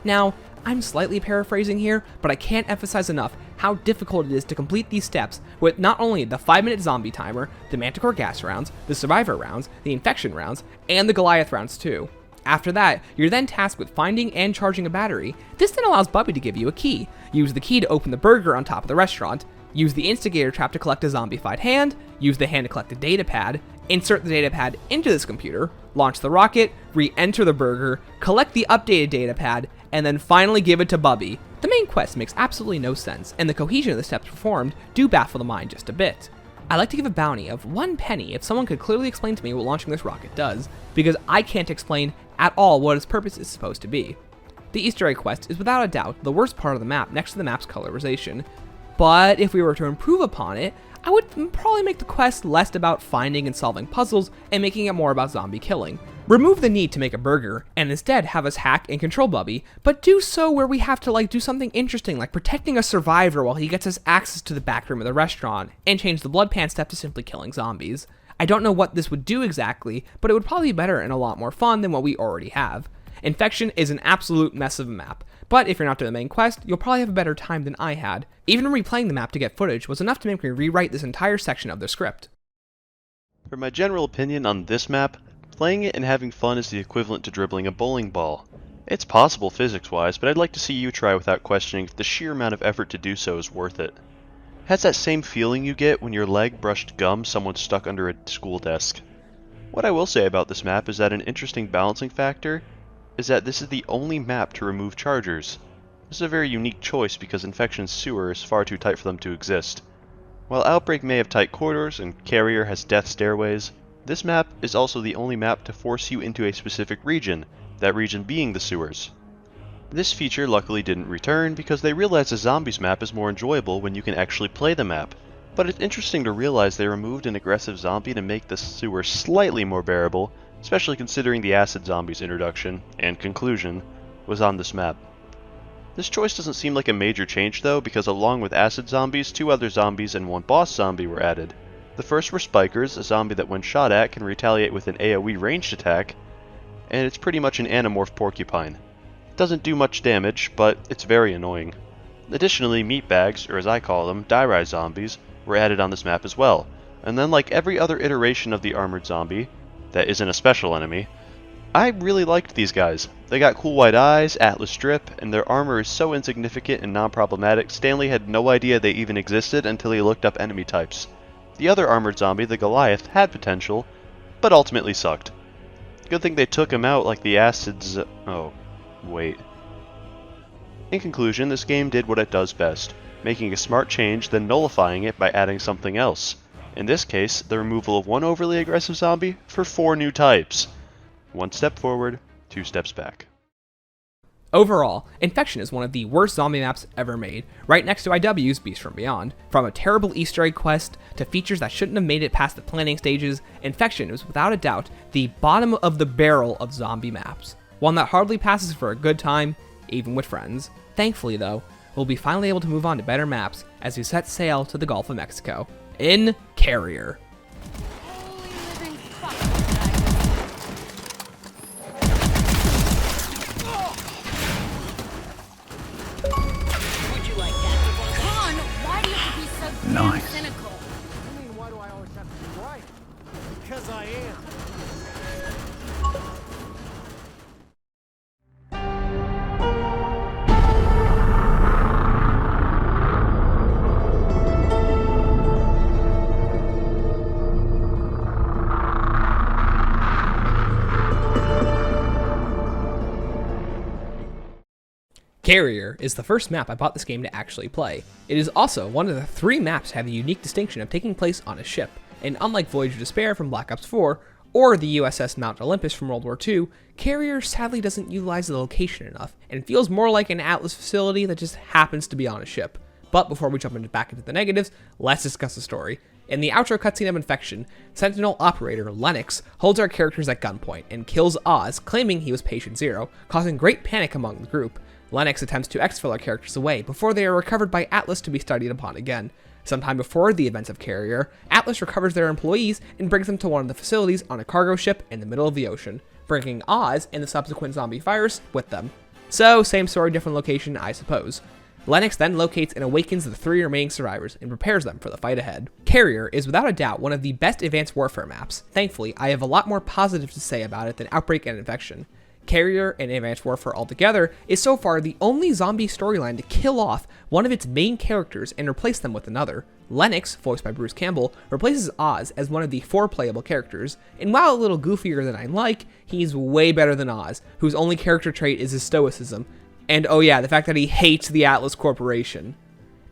Now, I'm slightly paraphrasing here, but I can't emphasize enough how difficult it is to complete these steps with not only the 5-minute zombie timer, the Manticore gas rounds, the Survivor rounds, the Infection rounds, and the Goliath rounds too. After that, you're then tasked with finding and charging a battery. This then allows Bubby to give you a key. Use the key to open the burger on top of the restaurant, use the instigator trap to collect a zombified hand, use the hand to collect a data pad, insert the data pad into this computer, launch the rocket, re-enter the burger, collect the updated data pad, and then finally give it to Bubby. The main quest makes absolutely no sense, and the cohesion of the steps performed do baffle the mind just a bit. I like to give a bounty of 1 penny if someone could clearly explain to me what launching this rocket does, because I can't explain at all what its purpose is supposed to be. The Easter egg quest is without a doubt the worst part of the map next to the map's colorization, but if we were to improve upon it, I would probably make the quest less about finding and solving puzzles and making it more about zombie killing. Remove the need to make a burger, and instead have us hack and control Bubby, but do so where we have to do something interesting like protecting a survivor while he gets us access to the back room of the restaurant, and change the blood pan step to simply killing zombies. I don't know what this would do exactly, but it would probably be better and a lot more fun than what we already have. Infection is an absolute mess of a map, but if you're not doing the main quest, you'll probably have a better time than I had. Even replaying the map to get footage was enough to make me rewrite this entire section of the script. For my general opinion on this map, playing it and having fun is the equivalent to dribbling a bowling ball. It's possible physics-wise, but I'd like to see you try without questioning if the sheer amount of effort to do so is worth it. It has that same feeling you get when your leg brushed gum someone stuck under a school desk. What I will say about this map is that an interesting balancing factor is that this is the only map to remove chargers. This is a very unique choice because Infection's sewer is far too tight for them to exist. While Outbreak may have tight corridors and Carrier has death stairways, this map is also the only map to force you into a specific region, that region being the sewers. This feature luckily didn't return because they realized the zombies map is more enjoyable when you can actually play the map, but it's interesting to realize they removed an aggressive zombie to make the sewer slightly more bearable, especially considering the acid zombies introduction, and conclusion, was on this map. This choice doesn't seem like a major change though, because along with acid zombies, 2 other zombies and 1 boss zombie were added. The first were Spikers, a zombie that when shot at can retaliate with an AoE ranged attack, and it's pretty much an anamorph porcupine. It doesn't do much damage, but it's very annoying. Additionally, meatbags, or as I call them, die-rise zombies, were added on this map as well, and then like every other iteration of the armored zombie, that isn't a special enemy, I really liked these guys. They got cool white eyes, Atlas drip, and their armor is so insignificant and non-problematic, Stanley had no idea they even existed until he looked up enemy types. The other armored zombie, the Goliath, had potential, but ultimately sucked. Good thing they took him out like the acids. Oh, wait. In conclusion, this game did what it does best, making a smart change, then nullifying it by adding something else. In this case, the removal of 1 overly aggressive zombie for 4 new types. 1 step forward, 2 steps back. Overall, Infection is one of the worst zombie maps ever made, right next to IW's Beast from Beyond. From a terrible Easter egg quest to features that shouldn't have made it past the planning stages, Infection is without a doubt the bottom of the barrel of zombie maps. One that hardly passes for a good time, even with friends. Thankfully though, we'll be finally able to move on to better maps as we set sail to the Gulf of Mexico. In Carrier. Nice. Cynical. I mean, why do I always have to be right? Because I am. Carrier is the first map I bought this game to actually play. It is also one of the 3 maps to have the unique distinction of taking place on a ship, and unlike Voyage of Despair from Black Ops 4, or the USS Mount Olympus from World War II, Carrier sadly doesn't utilize the location enough, and feels more like an Atlas facility that just happens to be on a ship. But before we jump back into the negatives, let's discuss the story. In the outro cutscene of Infection, Sentinel Operator Lennox holds our characters at gunpoint and kills Oz, claiming he was Patient Zero, causing great panic among the group. Lennox attempts to exfil our characters away before they are recovered by Atlas to be studied upon again. Sometime before the events of Carrier, Atlas recovers their employees and brings them to one of the facilities on a cargo ship in the middle of the ocean, bringing Oz and the subsequent zombie virus with them. So, same story, different location, I suppose. Lennox then locates and awakens the 3 remaining survivors and prepares them for the fight ahead. Carrier is without a doubt one of the best Advanced Warfare maps. Thankfully, I have a lot more positive to say about it than Outbreak and Infection. Carrier and Advanced Warfare altogether is so far the only zombie storyline to kill off one of its main characters and replace them with another. Lennox, voiced by Bruce Campbell, replaces Oz as one of the 4 playable characters, and while a little goofier than I like, he's way better than Oz, whose only character trait is his stoicism. And oh yeah, the fact that he hates the Atlas Corporation.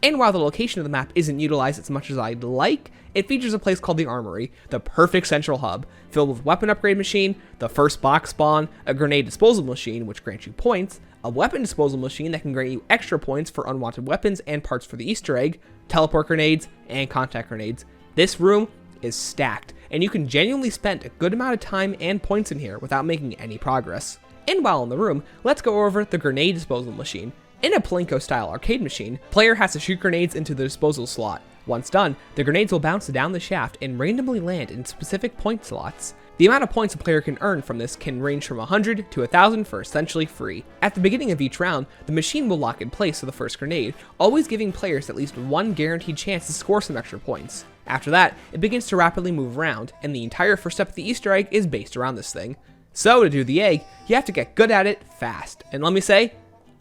And while the location of the map isn't utilized as much as I'd like, it features a place called the Armory, the perfect central hub, filled with weapon upgrade machine, the first box spawn, a grenade disposal machine which grants you points, a weapon disposal machine that can grant you extra points for unwanted weapons and parts for the Easter egg, teleport grenades, and contact grenades. This room is stacked, and you can genuinely spend a good amount of time and points in here without making any progress. And while in the room, let's go over the grenade disposal machine. In a Plinko-style arcade machine, player has to shoot grenades into the disposal slot. Once done, the grenades will bounce down the shaft and randomly land in specific point slots. The amount of points a player can earn from this can range from 100 to 1,000 for essentially free. At the beginning of each round, the machine will lock in place for the first grenade, always giving players at least one guaranteed chance to score some extra points. After that, it begins to rapidly move around, and the entire first step of the Easter egg is based around this thing. So to do the egg, you have to get good at it fast, and let me say,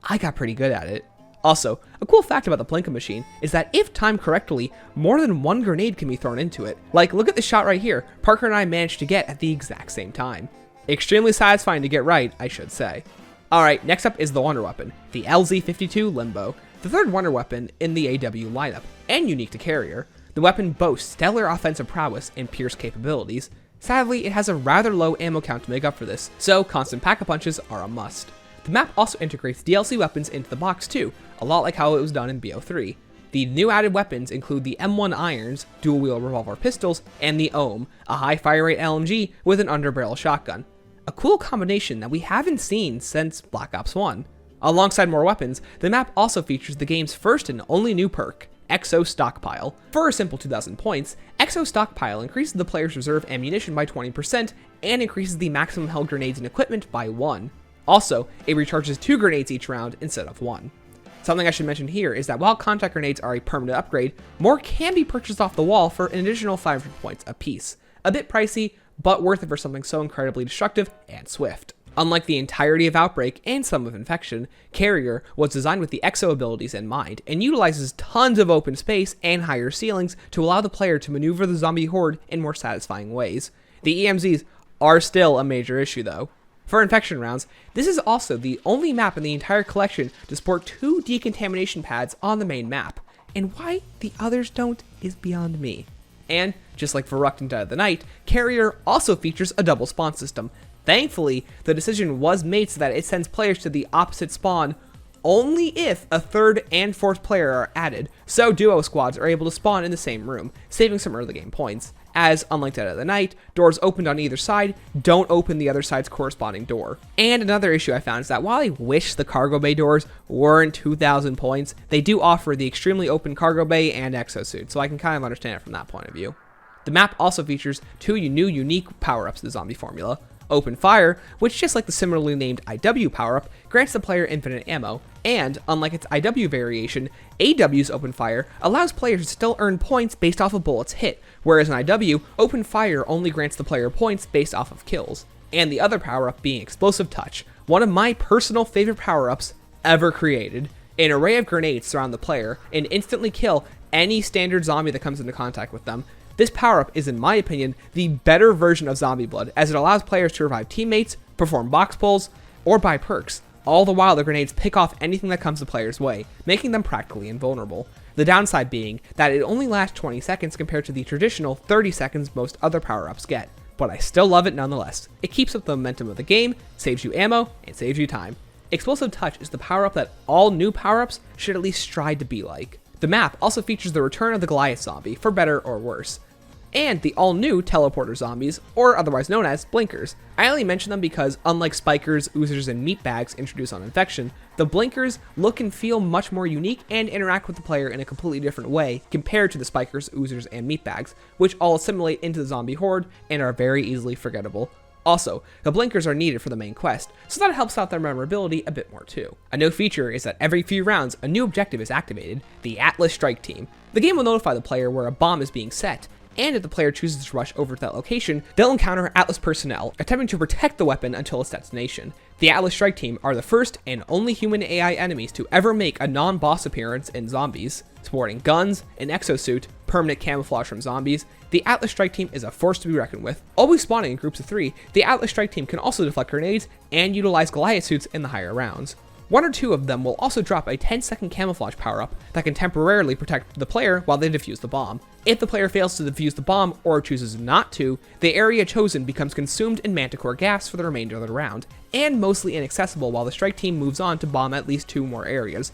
I got pretty good at it. Also, a cool fact about the Plinko machine is that if timed correctly, more than one grenade can be thrown into it. Like, look at the shot right here, Parker and I managed to get at the exact same time. Extremely satisfying to get right, I should say. Alright, next up is the Wonder Weapon, the LZ-52 Limbo, the third Wonder Weapon in the AW lineup, and unique to Carrier. The weapon boasts stellar offensive prowess and pierce capabilities. Sadly, it has a rather low ammo count to make up for this, so constant pack-a-punches are a must. The map also integrates DLC weapons into the box too, a lot like how it was done in BO3. The new added weapons include the M1 Irons, dual-wheel revolver pistols, and the Ohm, a high fire rate LMG with an underbarrel shotgun. A cool combination that we haven't seen since Black Ops 1. Alongside more weapons, the map also features the game's first and only new perk, Exo Stockpile. For a simple 2,000 points, Exo Stockpile increases the player's reserve ammunition by 20% and increases the maximum held grenades and equipment by 1. Also, it recharges 2 grenades each round instead of 1. Something I should mention here is that while contact grenades are a permanent upgrade, more can be purchased off the wall for an additional 500 points apiece. A bit pricey, but worth it for something so incredibly destructive and swift. Unlike the entirety of Outbreak and some of Infection, Carrier was designed with the Exo abilities in mind, and utilizes tons of open space and higher ceilings to allow the player to maneuver the zombie horde in more satisfying ways. The EMZs are still a major issue though. For Infection rounds, this is also the only map in the entire collection to sport 2 decontamination pads on the main map, and why the others don't is beyond me. And, just like for Rucked and Dead of the Night, Carrier also features a double spawn system. Thankfully, the decision was made so that it sends players to the opposite spawn only if a 3rd and 4th player are added, so duo squads are able to spawn in the same room, saving some early game points. As, unlike Dead of the Night, doors opened on either side don't open the other side's corresponding door. And another issue I found is that while I wish the cargo bay doors weren't 2,000 points, they do offer the extremely open cargo bay and exosuit, so I can kind of understand it from that point of view. The map also features 2 new unique power-ups to the zombie formula. Open Fire, which just like the similarly named IW power-up, grants the player infinite ammo, and, unlike its IW variation, AW's Open Fire allows players to still earn points based off of bullets hit, whereas in IW, Open Fire only grants the player points based off of kills. And the other power-up being Explosive Touch, one of my personal favorite power-ups ever created. An array of grenades surround the player and instantly kill any standard zombie that comes into contact with them. This power-up is, in my opinion, the better version of Zombie Blood, as it allows players to revive teammates, perform box pulls, or buy perks, all the while the grenades pick off anything that comes the player's way, making them practically invulnerable. The downside being that it only lasts 20 seconds compared to the traditional 30 seconds most other power-ups get. but I still love it nonetheless. It keeps up the momentum of the game, saves you ammo, and saves you time. Explosive Touch is the power-up that all new power-ups should at least strive to be like. The map also features the return of the Goliath zombie, for better or worse, and the all-new teleporter zombies, or otherwise known as blinkers. I only mention them because, unlike spikers, oozers, and meatbags introduced on Infection, the blinkers look and feel much more unique and interact with the player in a completely different way compared to the spikers, oozers, and meatbags, which all assimilate into the zombie horde and are very easily forgettable. Also, the blinkers are needed for the main quest, so that helps out their memorability a bit more too. A new feature is that every few rounds, a new objective is activated, the Atlas Strike Team. The game will notify the player where a bomb is being set, and if the player chooses to rush over to that location, they'll encounter Atlas personnel, attempting to protect the weapon until its detonation. The Atlas Strike Team are the first and only human AI enemies to ever make a non-boss appearance in Zombies. Sporting guns, an exosuit, permanent camouflage from zombies, the Atlas Strike Team is a force to be reckoned with. Always spawning in groups of 3, the Atlas Strike Team can also deflect grenades and utilize Goliath suits in the higher rounds. One or two of them will also drop a 10-second camouflage power-up that can temporarily protect the player while they defuse the bomb. If the player fails to defuse the bomb or chooses not to, the area chosen becomes consumed in manticore gas for the remainder of the round, and mostly inaccessible while the strike team moves on to bomb at least 2 more areas.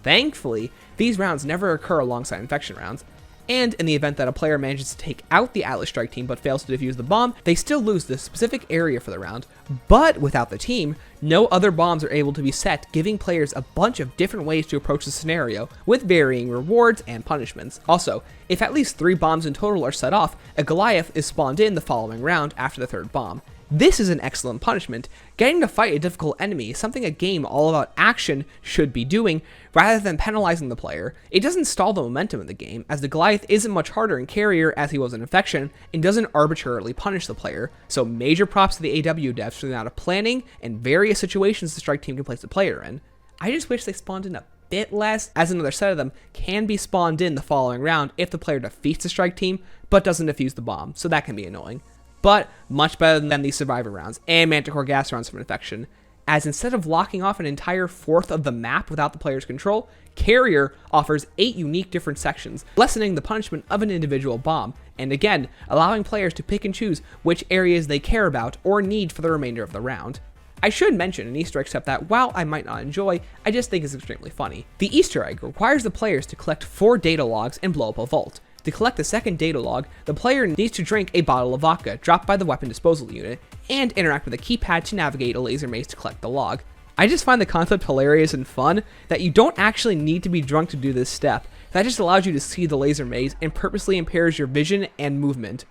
Thankfully, these rounds never occur alongside infection rounds, and in the event that a player manages to take out the Atlas Strike Team but fails to defuse the bomb, they still lose the specific area for the round. But without the team, no other bombs are able to be set, giving players a bunch of different ways to approach the scenario, with varying rewards and punishments. Also, if at least 3 bombs in total are set off, a Goliath is spawned in the following round after the 3rd bomb. This is an excellent punishment. Getting to fight a difficult enemy is something a game all about action should be doing, rather than penalizing the player. It doesn't stall the momentum of the game, as the Goliath isn't much harder in Carrier as he was in Infection, and doesn't arbitrarily punish the player, so major props to the AW devs for the amount of planning and various situations the strike team can place the player in. I just wish they spawned in a bit less, as another set of them can be spawned in the following round if the player defeats the strike team, but doesn't defuse the bomb, so that can be annoying. But much better than these survivor rounds and manticore gas rounds from Infection, as instead of locking off an entire 1/4 of the map without the player's control, Carrier offers 8 unique different sections, lessening the punishment of an individual bomb, and again, allowing players to pick and choose which areas they care about or need for the remainder of the round. I should mention an Easter egg step that, while I might not enjoy, I just think is extremely funny. The Easter egg requires the players to collect 4 data logs and blow up a vault. To collect the second data log, the player needs to drink a bottle of vodka dropped by the weapon disposal unit, and interact with a keypad to navigate a laser maze to collect the log. I just find the concept hilarious and fun that you don't actually need to be drunk to do this step. That just allows you to see the laser maze and purposely impairs your vision and movement.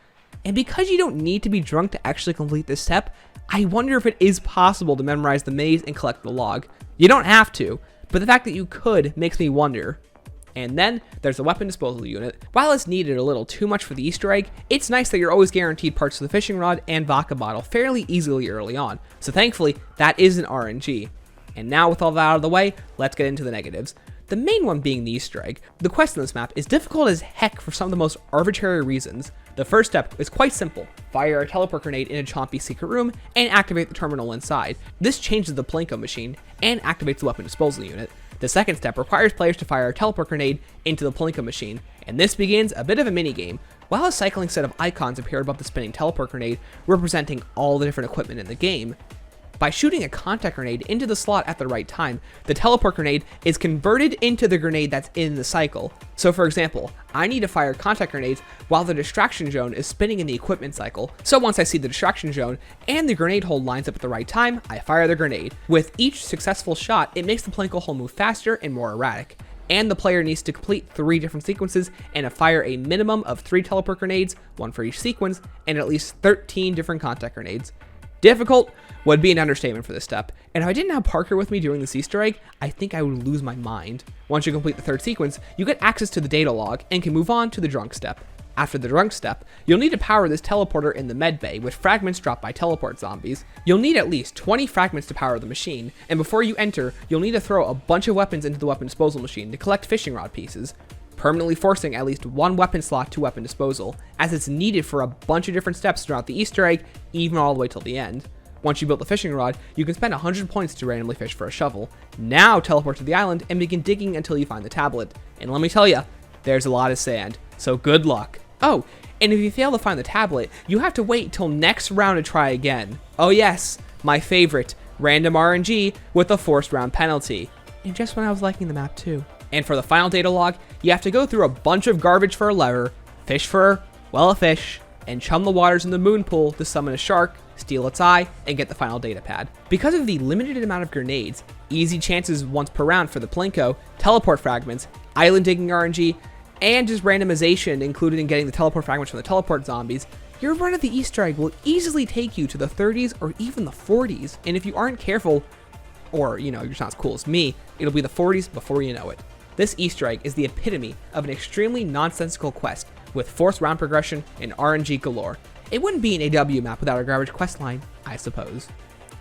And because you don't need to be drunk to actually complete this step, I wonder if it is possible to memorize the maze and collect the log. You don't have to, but the fact that you could makes me wonder. And then there's the weapon disposal unit. While it's needed a little too much for the Easter egg, it's nice that you're always guaranteed parts of the fishing rod and vodka bottle fairly easily early on, so thankfully that isn't RNG. And now with all that out of the way, let's get into the negatives. The main one being the Easter egg. The quest in this map is difficult as heck for some of the most arbitrary reasons. The first step is quite simple. Fire a teleport grenade in a Chompy's secret room and activate the terminal inside. This changes the Plinko machine and activates the weapon disposal unit. The second step requires players to fire a teleport grenade into the Plinko machine, and this begins a bit of a minigame. While a cycling set of icons appear above the spinning teleport grenade, representing all the different equipment in the game, by shooting a contact grenade into the slot at the right time, the teleport grenade is converted into the grenade that's in the cycle. So for example, I need to fire contact grenades while the distraction zone is spinning in the equipment cycle. So once I see the distraction zone and the grenade hold lines up at the right time, I fire the grenade. With each successful shot, it makes the Plinko hole move faster and more erratic. And the player needs to complete 3 different sequences and fire a minimum of 3 teleport grenades, 1 for each sequence, and at least 13 different contact grenades. Difficult would be an understatement for this step, and if I didn't have Parker with me during this Easter egg, I think I would lose my mind. Once you complete the 3rd sequence, you get access to the data log and can move on to the drunk step. After the drunk step, you'll need to power this teleporter in the med bay with fragments dropped by teleport zombies. You'll need at least 20 fragments to power the machine, and before you enter, you'll need to throw a bunch of weapons into the weapon disposal machine to collect fishing rod pieces, permanently forcing at least 1 weapon slot to weapon disposal, as it's needed for a bunch of different steps throughout the Easter egg, even all the way till the end. Once you build the fishing rod, you can spend 100 points to randomly fish for a shovel. Now teleport to the island and begin digging until you find the tablet. And let me tell ya, there's a lot of sand, so good luck. Oh, and if you fail to find the tablet, you have to wait till next round to try again. Oh yes, my favorite, random RNG with a forced round penalty. And just when I was liking the map too. And for the final data log, you have to go through a bunch of garbage for a lever, fish for, well, a fish, and chum the waters in the moon pool to summon a shark, steal its eye, and get the final data pad. Because of the limited amount of grenades, easy chances once per round for the Plinko, teleport fragments, island digging RNG, and just randomization included in getting the teleport fragments from the teleport zombies, your run of the Easter egg will easily take you to the 30s or even the 40s, and if you aren't careful, or you're not as cool as me, it'll be the 40s before you know it. This Easter egg is the epitome of an extremely nonsensical quest with forced round progression and RNG galore. It wouldn't be an AW map without a garbage quest line, I suppose.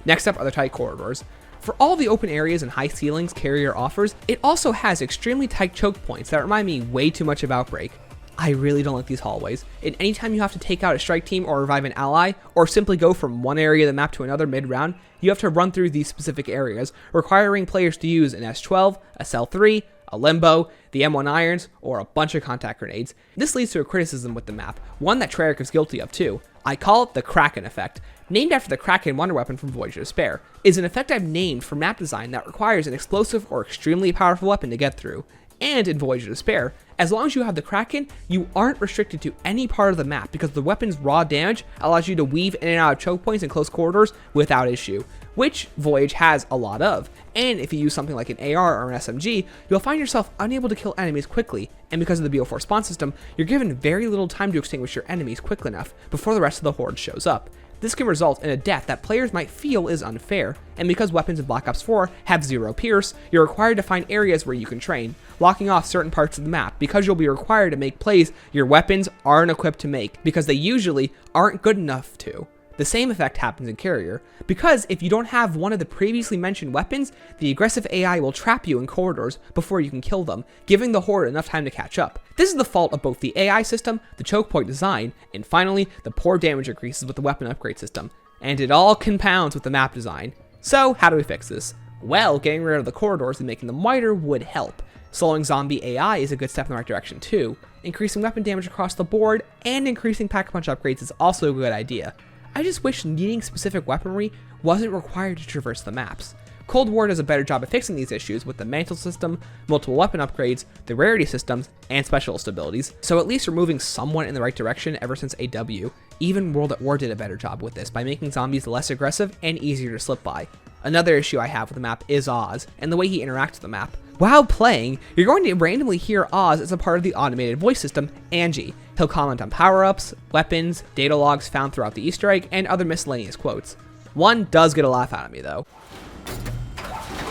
Next up are the tight corridors. For all the open areas and high ceilings Carrier offers, it also has extremely tight choke points that remind me way too much of Outbreak. I really don't like these hallways, and anytime you have to take out a strike team or revive an ally, or simply go from one area of the map to another mid-round, you have to run through these specific areas, requiring players to use an S12, a Cell 3, a Limbo, the M1 Irons, or a bunch of contact grenades. This leads to a criticism with the map, one that Treyarch is guilty of too. I call it the Kraken effect. Named after the Kraken wonder weapon from Voyage of Despair, is an effect I've named for map design that requires an explosive or extremely powerful weapon to get through. And in Voyage of Despair, as long as you have the Kraken, you aren't restricted to any part of the map because the weapon's raw damage allows you to weave in and out of choke points in close corridors without issue, which Voyage has a lot of. And if you use something like an AR or an SMG, you'll find yourself unable to kill enemies quickly, and because of the BO4 spawn system, you're given very little time to extinguish your enemies quick enough before the rest of the horde shows up. This can result in a death that players might feel is unfair, and because weapons in Black Ops 4 have 0 pierce, you're required to find areas where you can train, locking off certain parts of the map because you'll be required to make plays your weapons aren't equipped to make because they usually aren't good enough to. The same effect happens in Carrier, because if you don't have one of the previously mentioned weapons, the aggressive AI will trap you in corridors before you can kill them, giving the horde enough time to catch up. This is the fault of both the AI system, the choke point design, and finally, the poor damage increases with the weapon upgrade system. And it all compounds with the map design. So, how do we fix this? Well, getting rid of the corridors and making them wider would help. Slowing zombie AI is a good step in the right direction too. Increasing weapon damage across the board, and increasing pack-a-punch upgrades is also a good idea. I just wish needing specific weaponry wasn't required to traverse the maps. Cold War does a better job of fixing these issues with the mantle system, multiple weapon upgrades, the rarity systems, and specialist abilities, so at least we're moving somewhat in the right direction ever since AW. Even World at War did a better job with this by making zombies less aggressive and easier to slip by. Another issue I have with the map is Oz, and the way he interacts with the map. While playing, you're going to randomly hear Oz as a part of the automated voice system, Angie. He'll comment on power-ups, weapons, data logs found throughout the Easter egg, and other miscellaneous quotes. One does get a laugh out of me though.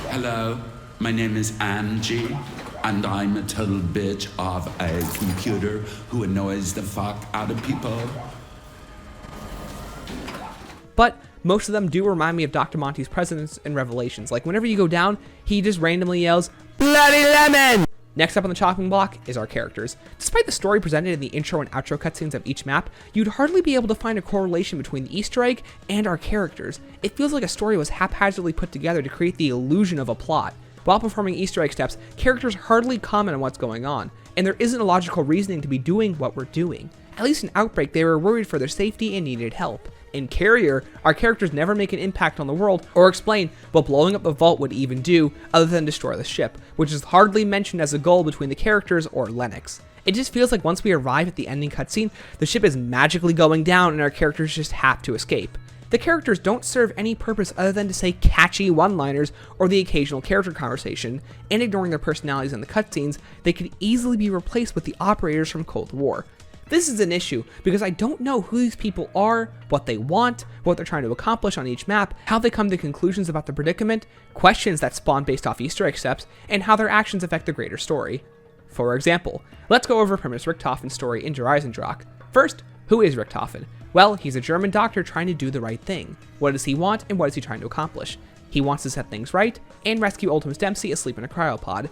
Hello, my name is Angie, and I'm a total bitch of a computer who annoys the fuck out of people. But most of them do remind me of Dr. Monty's presence in Revelations. Like whenever you go down, he just randomly yells, "Bloody lemon!" Next up on the chopping block is our characters. Despite the story presented in the intro and outro cutscenes of each map, you'd hardly be able to find a correlation between the Easter egg and our characters. It feels like a story was haphazardly put together to create the illusion of a plot. While performing Easter egg steps, characters hardly comment on what's going on, and there isn't a logical reasoning to be doing what we're doing. At least in Outbreak, they were worried for their safety and needed help. In Carrier, our characters never make an impact on the world or explain what blowing up the vault would even do other than destroy the ship, which is hardly mentioned as a goal between the characters or Lennox. It just feels like once we arrive at the ending cutscene, the ship is magically going down and our characters just have to escape. The characters don't serve any purpose other than to say catchy one-liners or the occasional character conversation, and ignoring their personalities in the cutscenes, they could easily be replaced with the operators from Cold War. This is an issue because I don't know who these people are, what they want, what they're trying to accomplish on each map, how they come to conclusions about the predicament, questions that spawn based off Easter egg steps, and how their actions affect the greater story. For example, let's go over Primus Richthofen's story in Der Eisendrache. First, who is Richthofen? Well, he's a German doctor trying to do the right thing. What does he want and what is he trying to accomplish? He wants to set things right and rescue Ultimus Dempsey asleep in a cryopod.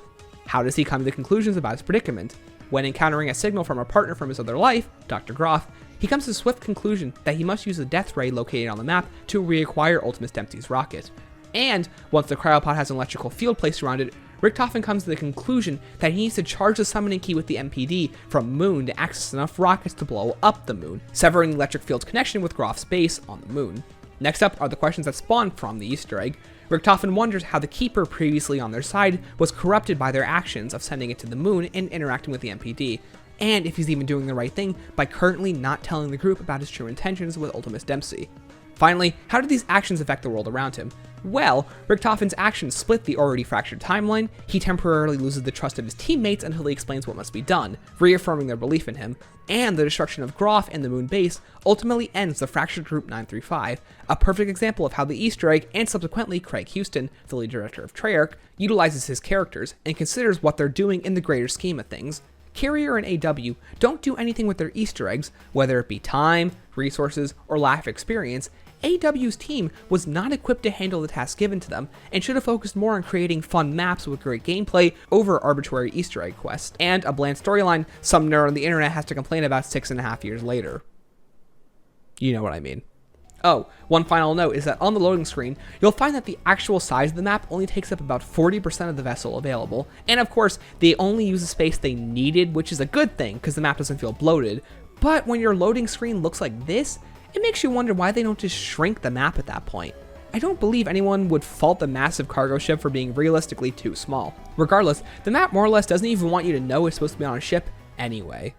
How does he come to conclusions about his predicament? When encountering a signal from a partner from his other life, Dr. Groff, he comes to a swift conclusion that he must use the death ray located on the map to reacquire Ultimus Dempsey's rocket. And once the cryopod has an electrical field placed around it, Richtofen comes to the conclusion that he needs to charge the summoning key with the MPD from Moon to access enough rockets to blow up the Moon, severing the electric field's connection with Groff's base on the Moon. Next up are the questions that spawn from the Easter egg. Richtofen wonders how the Keeper previously on their side was corrupted by their actions of sending it to the Moon and interacting with the MPD, and if he's even doing the right thing by currently not telling the group about his true intentions with Ultimus Dempsey. Finally, how did these actions affect the world around him? Well, Richtofen's actions split the already fractured timeline, he temporarily loses the trust of his teammates until he explains what must be done, reaffirming their belief in him, and the destruction of Groff and the Moon base ultimately ends the fractured Group 935, a perfect example of how the Easter egg and subsequently Craig Houston, the lead director of Treyarch, utilizes his characters and considers what they're doing in the greater scheme of things. Carrier and AW don't do anything with their Easter eggs, whether it be time, resources, or lack of experience. AW's team was not equipped to handle the task given to them, and should have focused more on creating fun maps with great gameplay over arbitrary Easter egg quests, and a bland storyline some nerd on the internet has to complain about 6.5 years later. You know what I mean. Oh, one final note is that on the loading screen, you'll find that the actual size of the map only takes up about 40% of the vessel available, and of course, they only use the space they needed, which is a good thing, because the map doesn't feel bloated, but when your loading screen looks like this, it makes you wonder why they don't just shrink the map at that point. I don't believe anyone would fault the massive cargo ship for being realistically too small. Regardless, the map more or less doesn't even want you to know it's supposed to be on a ship anyway.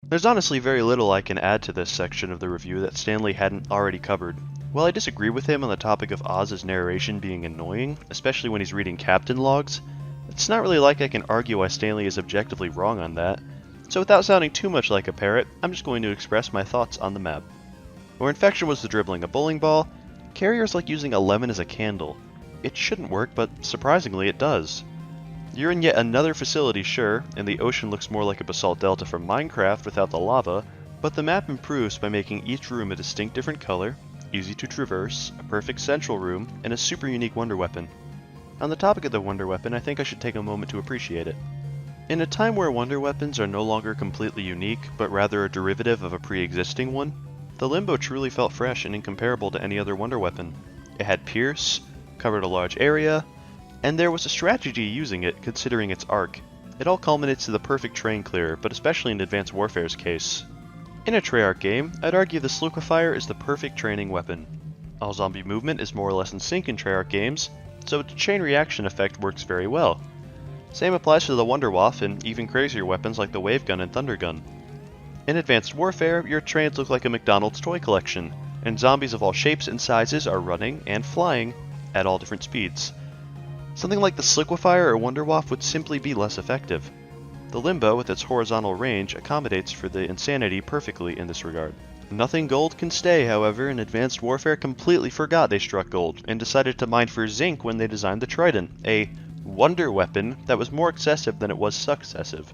There's honestly very little I can add to this section of the review that Stanley hadn't already covered. While I disagree with him on the topic of Oz's narration being annoying, especially when he's reading captain logs, it's not really like I can argue why Stanley is objectively wrong on that. So without sounding too much like a parrot, I'm just going to express my thoughts on the map. Where Infection was the dribbling a bowling ball, Carrier's like using a lemon as a candle. It shouldn't work, but surprisingly it does. You're in yet another facility, sure, and the ocean looks more like a basalt delta from Minecraft without the lava, but the map improves by making each room a distinct different color, easy to traverse, a perfect central room, and a super unique wonder weapon. On the topic of the wonder weapon, I think I should take a moment to appreciate it. In a time where wonder weapons are no longer completely unique, but rather a derivative of a pre-existing one, the Limbo truly felt fresh and incomparable to any other wonder weapon. It had Pierce, covered a large area, and there was a strategy using it considering its arc. It all culminates to the perfect train clear, but especially in Advanced Warfare's case. In a Treyarch game, I'd argue the Sluquifier is the perfect training weapon. All zombie movement is more or less in sync in Treyarch games, so its chain reaction effect works very well. Same applies to the Wunderwaffe and even crazier weapons like the Wave Gun and Thunder Gun. In Advanced Warfare, your trains look like a McDonald's toy collection, and zombies of all shapes and sizes are running and flying at all different speeds. Something like the Sluquifier or Wunderwaffe would simply be less effective. The Limbo, with its horizontal range, accommodates for the insanity perfectly in this regard. Nothing gold can stay, however, and Advanced Warfare completely forgot they struck gold, and decided to mine for zinc when they designed the Trident, a wonder weapon that was more excessive than it was successive.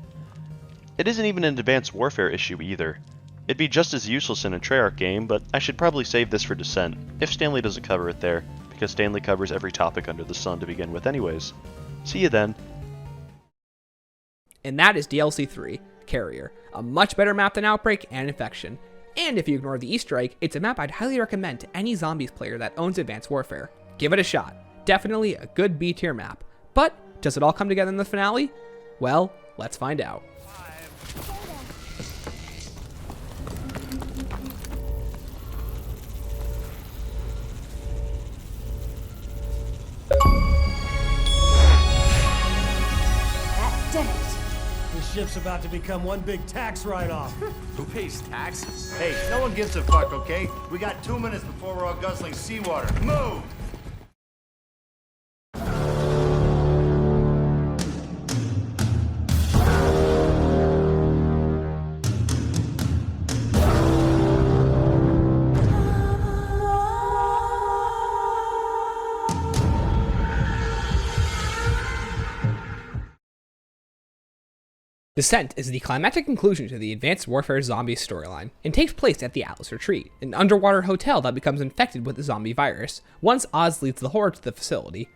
It isn't even an Advanced Warfare issue either. It'd be just as useless in a Treyarch game, but I should probably save this for Descent, if Stanley doesn't cover it there, because Stanley covers every topic under the sun to begin with anyways. See you then. And that is DLC 3, Carrier, a much better map than Outbreak and Infection. And if you ignore the Easter egg, it's a map I'd highly recommend to any Zombies player that owns Advanced Warfare. Give it a shot. Definitely a good B-tier map. But does it all come together in the finale? Well, let's find out. That did it. This ship's about to become one big tax write-off. Who pays taxes? Hey, no one gives a fuck, okay? We got 2 minutes before we're all guzzling seawater. Move! Descent is the climactic conclusion to the Advanced Warfare Zombies storyline, and takes place at the Atlas Retreat, an underwater hotel that becomes infected with the zombie virus, once Oz leads the Horde to the facility.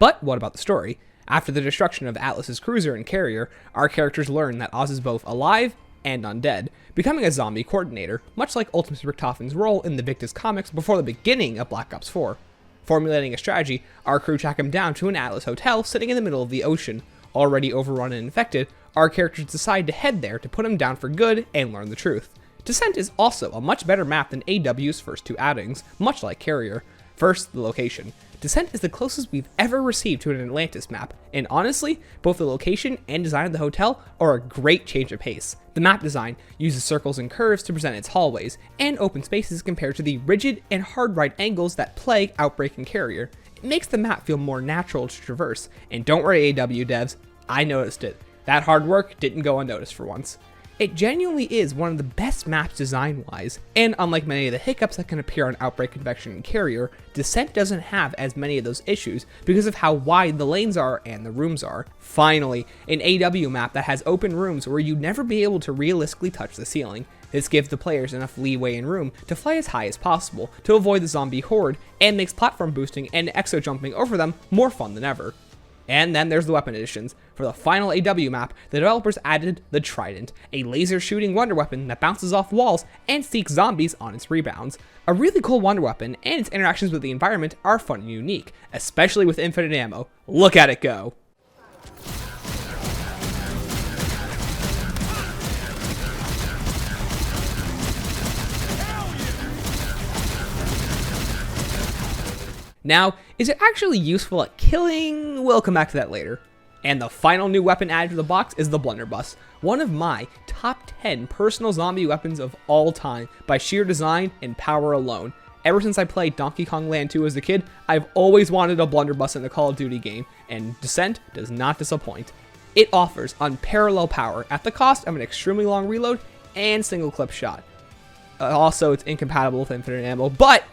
But what about the story? After the destruction of Atlas's cruiser and carrier, our characters learn that Oz is both alive and undead, becoming a zombie coordinator, much like Ultimus Richtofen's role in the Victus comics before the beginning of Black Ops 4. Formulating a strategy, our crew track him down to an Atlas hotel sitting in the middle of the ocean. Already overrun and infected, our characters decide to head there to put him down for good and learn the truth. Descent is also a much better map than AW's first two outings, much like Carrier. First, the location. Descent is the closest we've ever received to an Atlantis map, and honestly, both the location and design of the hotel are a great change of pace. The map design uses circles and curves to present its hallways, and open spaces compared to the rigid and hard right angles that plague Outbreak and Carrier. It makes the map feel more natural to traverse, and don't worry AW devs, I noticed it. That hard work didn't go unnoticed for once. It genuinely is one of the best maps design-wise, and unlike many of the hiccups that can appear on Outbreak, Infection, and Carrier, Descent doesn't have as many of those issues because of how wide the lanes are and the rooms are. Finally, an AW map that has open rooms where you'd never be able to realistically touch the ceiling. This gives the players enough leeway and room to fly as high as possible to avoid the zombie horde, and makes platform boosting and exo jumping over them more fun than ever. And then there's the weapon additions. For the final AW map, the developers added the Trident, a laser shooting wonder weapon that bounces off walls and seeks zombies on its rebounds. A really cool wonder weapon, and its interactions with the environment are fun and unique, especially with infinite ammo. Look at it go! Now, is it actually useful at killing? We'll come back to that later. And the final new weapon added to the box is the Blunderbuss, one of my top 10 personal zombie weapons of all time by sheer design and power alone. Ever since I played Donkey Kong Land 2 as a kid, I've always wanted a Blunderbuss in the Call of Duty game, and Descent does not disappoint. It offers unparalleled power at the cost of an extremely long reload and single clip shot. Also, it's incompatible with infinite ammo, but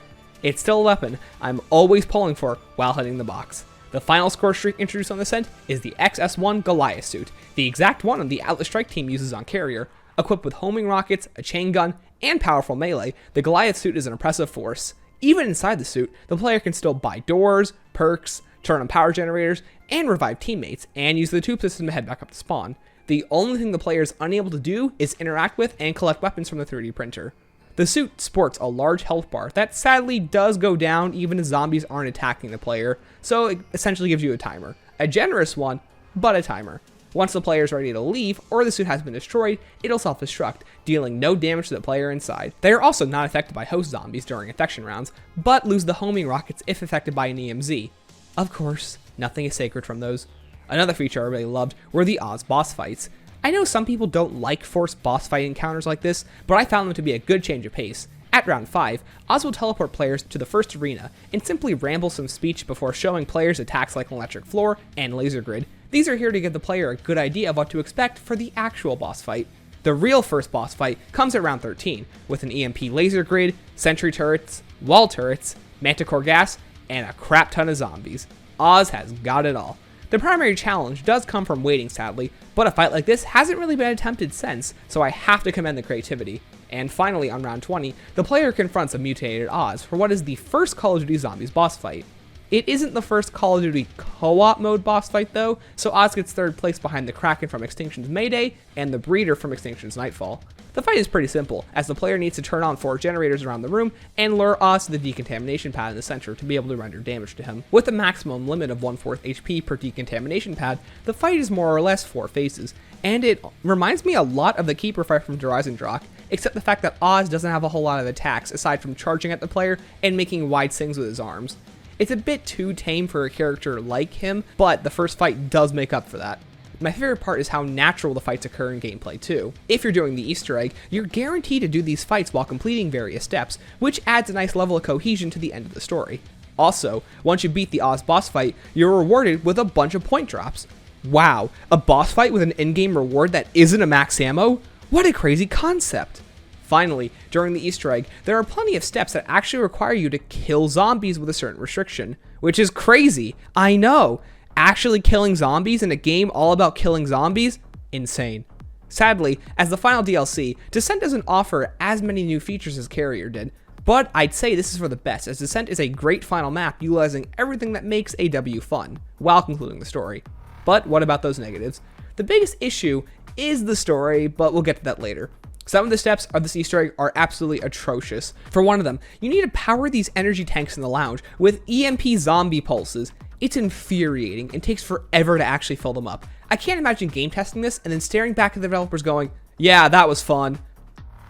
it's still a weapon I'm always pulling for while hitting the box. The final score streak introduced on Descent is the XS-1 Goliath suit, the exact one the Atlas Strike team uses on Carrier. Equipped with homing rockets, a chain gun, and powerful melee, the Goliath suit is an impressive force. Even inside the suit, the player can still buy doors, perks, turn on power generators, and revive teammates, and use the tube system to head back up to spawn. The only thing the player is unable to do is interact with and collect weapons from the 3D printer. The suit sports a large health bar that sadly does go down even as zombies aren't attacking the player, so it essentially gives you a timer. A generous one, but a timer. Once the player is ready to leave or the suit has been destroyed, it'll self-destruct, dealing no damage to the player inside. They are also not affected by host zombies during infection rounds, but lose the homing rockets if affected by an EMZ. Of course, nothing is sacred from those. Another feature I really loved were the Oz boss fights. I know some people don't like forced boss fight encounters like this, but I found them to be a good change of pace. At round 5, Oz will teleport players to the first arena and simply ramble some speech before showing players attacks like an electric floor and laser grid. These are here to give the player a good idea of what to expect for the actual boss fight. The real first boss fight comes at round 13, with an EMP laser grid, sentry turrets, wall turrets, manticore gas, and a crap ton of zombies. Oz has got it all. The primary challenge does come from waiting sadly, but a fight like this hasn't really been attempted since, so I have to commend the creativity. And finally, on round 20, the player confronts a mutated Oz for what is the first Call of Duty Zombies boss fight. It isn't the first Call of Duty co-op mode boss fight though, so Oz gets third place behind the Kraken from Extinction's Mayday and the Breeder from Extinction's Nightfall. The fight is pretty simple, as the player needs to turn on 4 generators around the room and lure Oz to the decontamination pad in the center to be able to render damage to him. With a maximum limit of 1/4 HP per decontamination pad, the fight is more or less 4 phases, and it reminds me a lot of the Keeper fight from Horizon Drak, except the fact that Oz doesn't have a whole lot of attacks aside from charging at the player and making wide swings with his arms. It's a bit too tame for a character like him, but the first fight does make up for that. My favorite part is how natural the fights occur in gameplay too. If you're doing the Easter egg, you're guaranteed to do these fights while completing various steps, which adds a nice level of cohesion to the end of the story. Also, once you beat the Oz boss fight, you're rewarded with a bunch of point drops. Wow, a boss fight with an in-game reward that isn't a max ammo? What a crazy concept! Finally, during the Easter egg, there are plenty of steps that actually require you to kill zombies with a certain restriction, which is crazy, I know! Actually killing zombies in a game all about killing zombies? Insane. Sadly, as the final DLC, Descent doesn't offer as many new features as Carrier did, but I'd say this is for the best, as Descent is a great final map utilizing everything that makes AW fun, while concluding the story. But what about those negatives? The biggest issue is the story, but we'll get to that later. Some of the steps of this Easter egg are absolutely atrocious. For one of them, you need to power these energy tanks in the lounge with EMP zombie pulses. It's infuriating and takes forever to actually fill them up. I can't imagine game testing this and then staring back at the developers going, yeah, that was fun.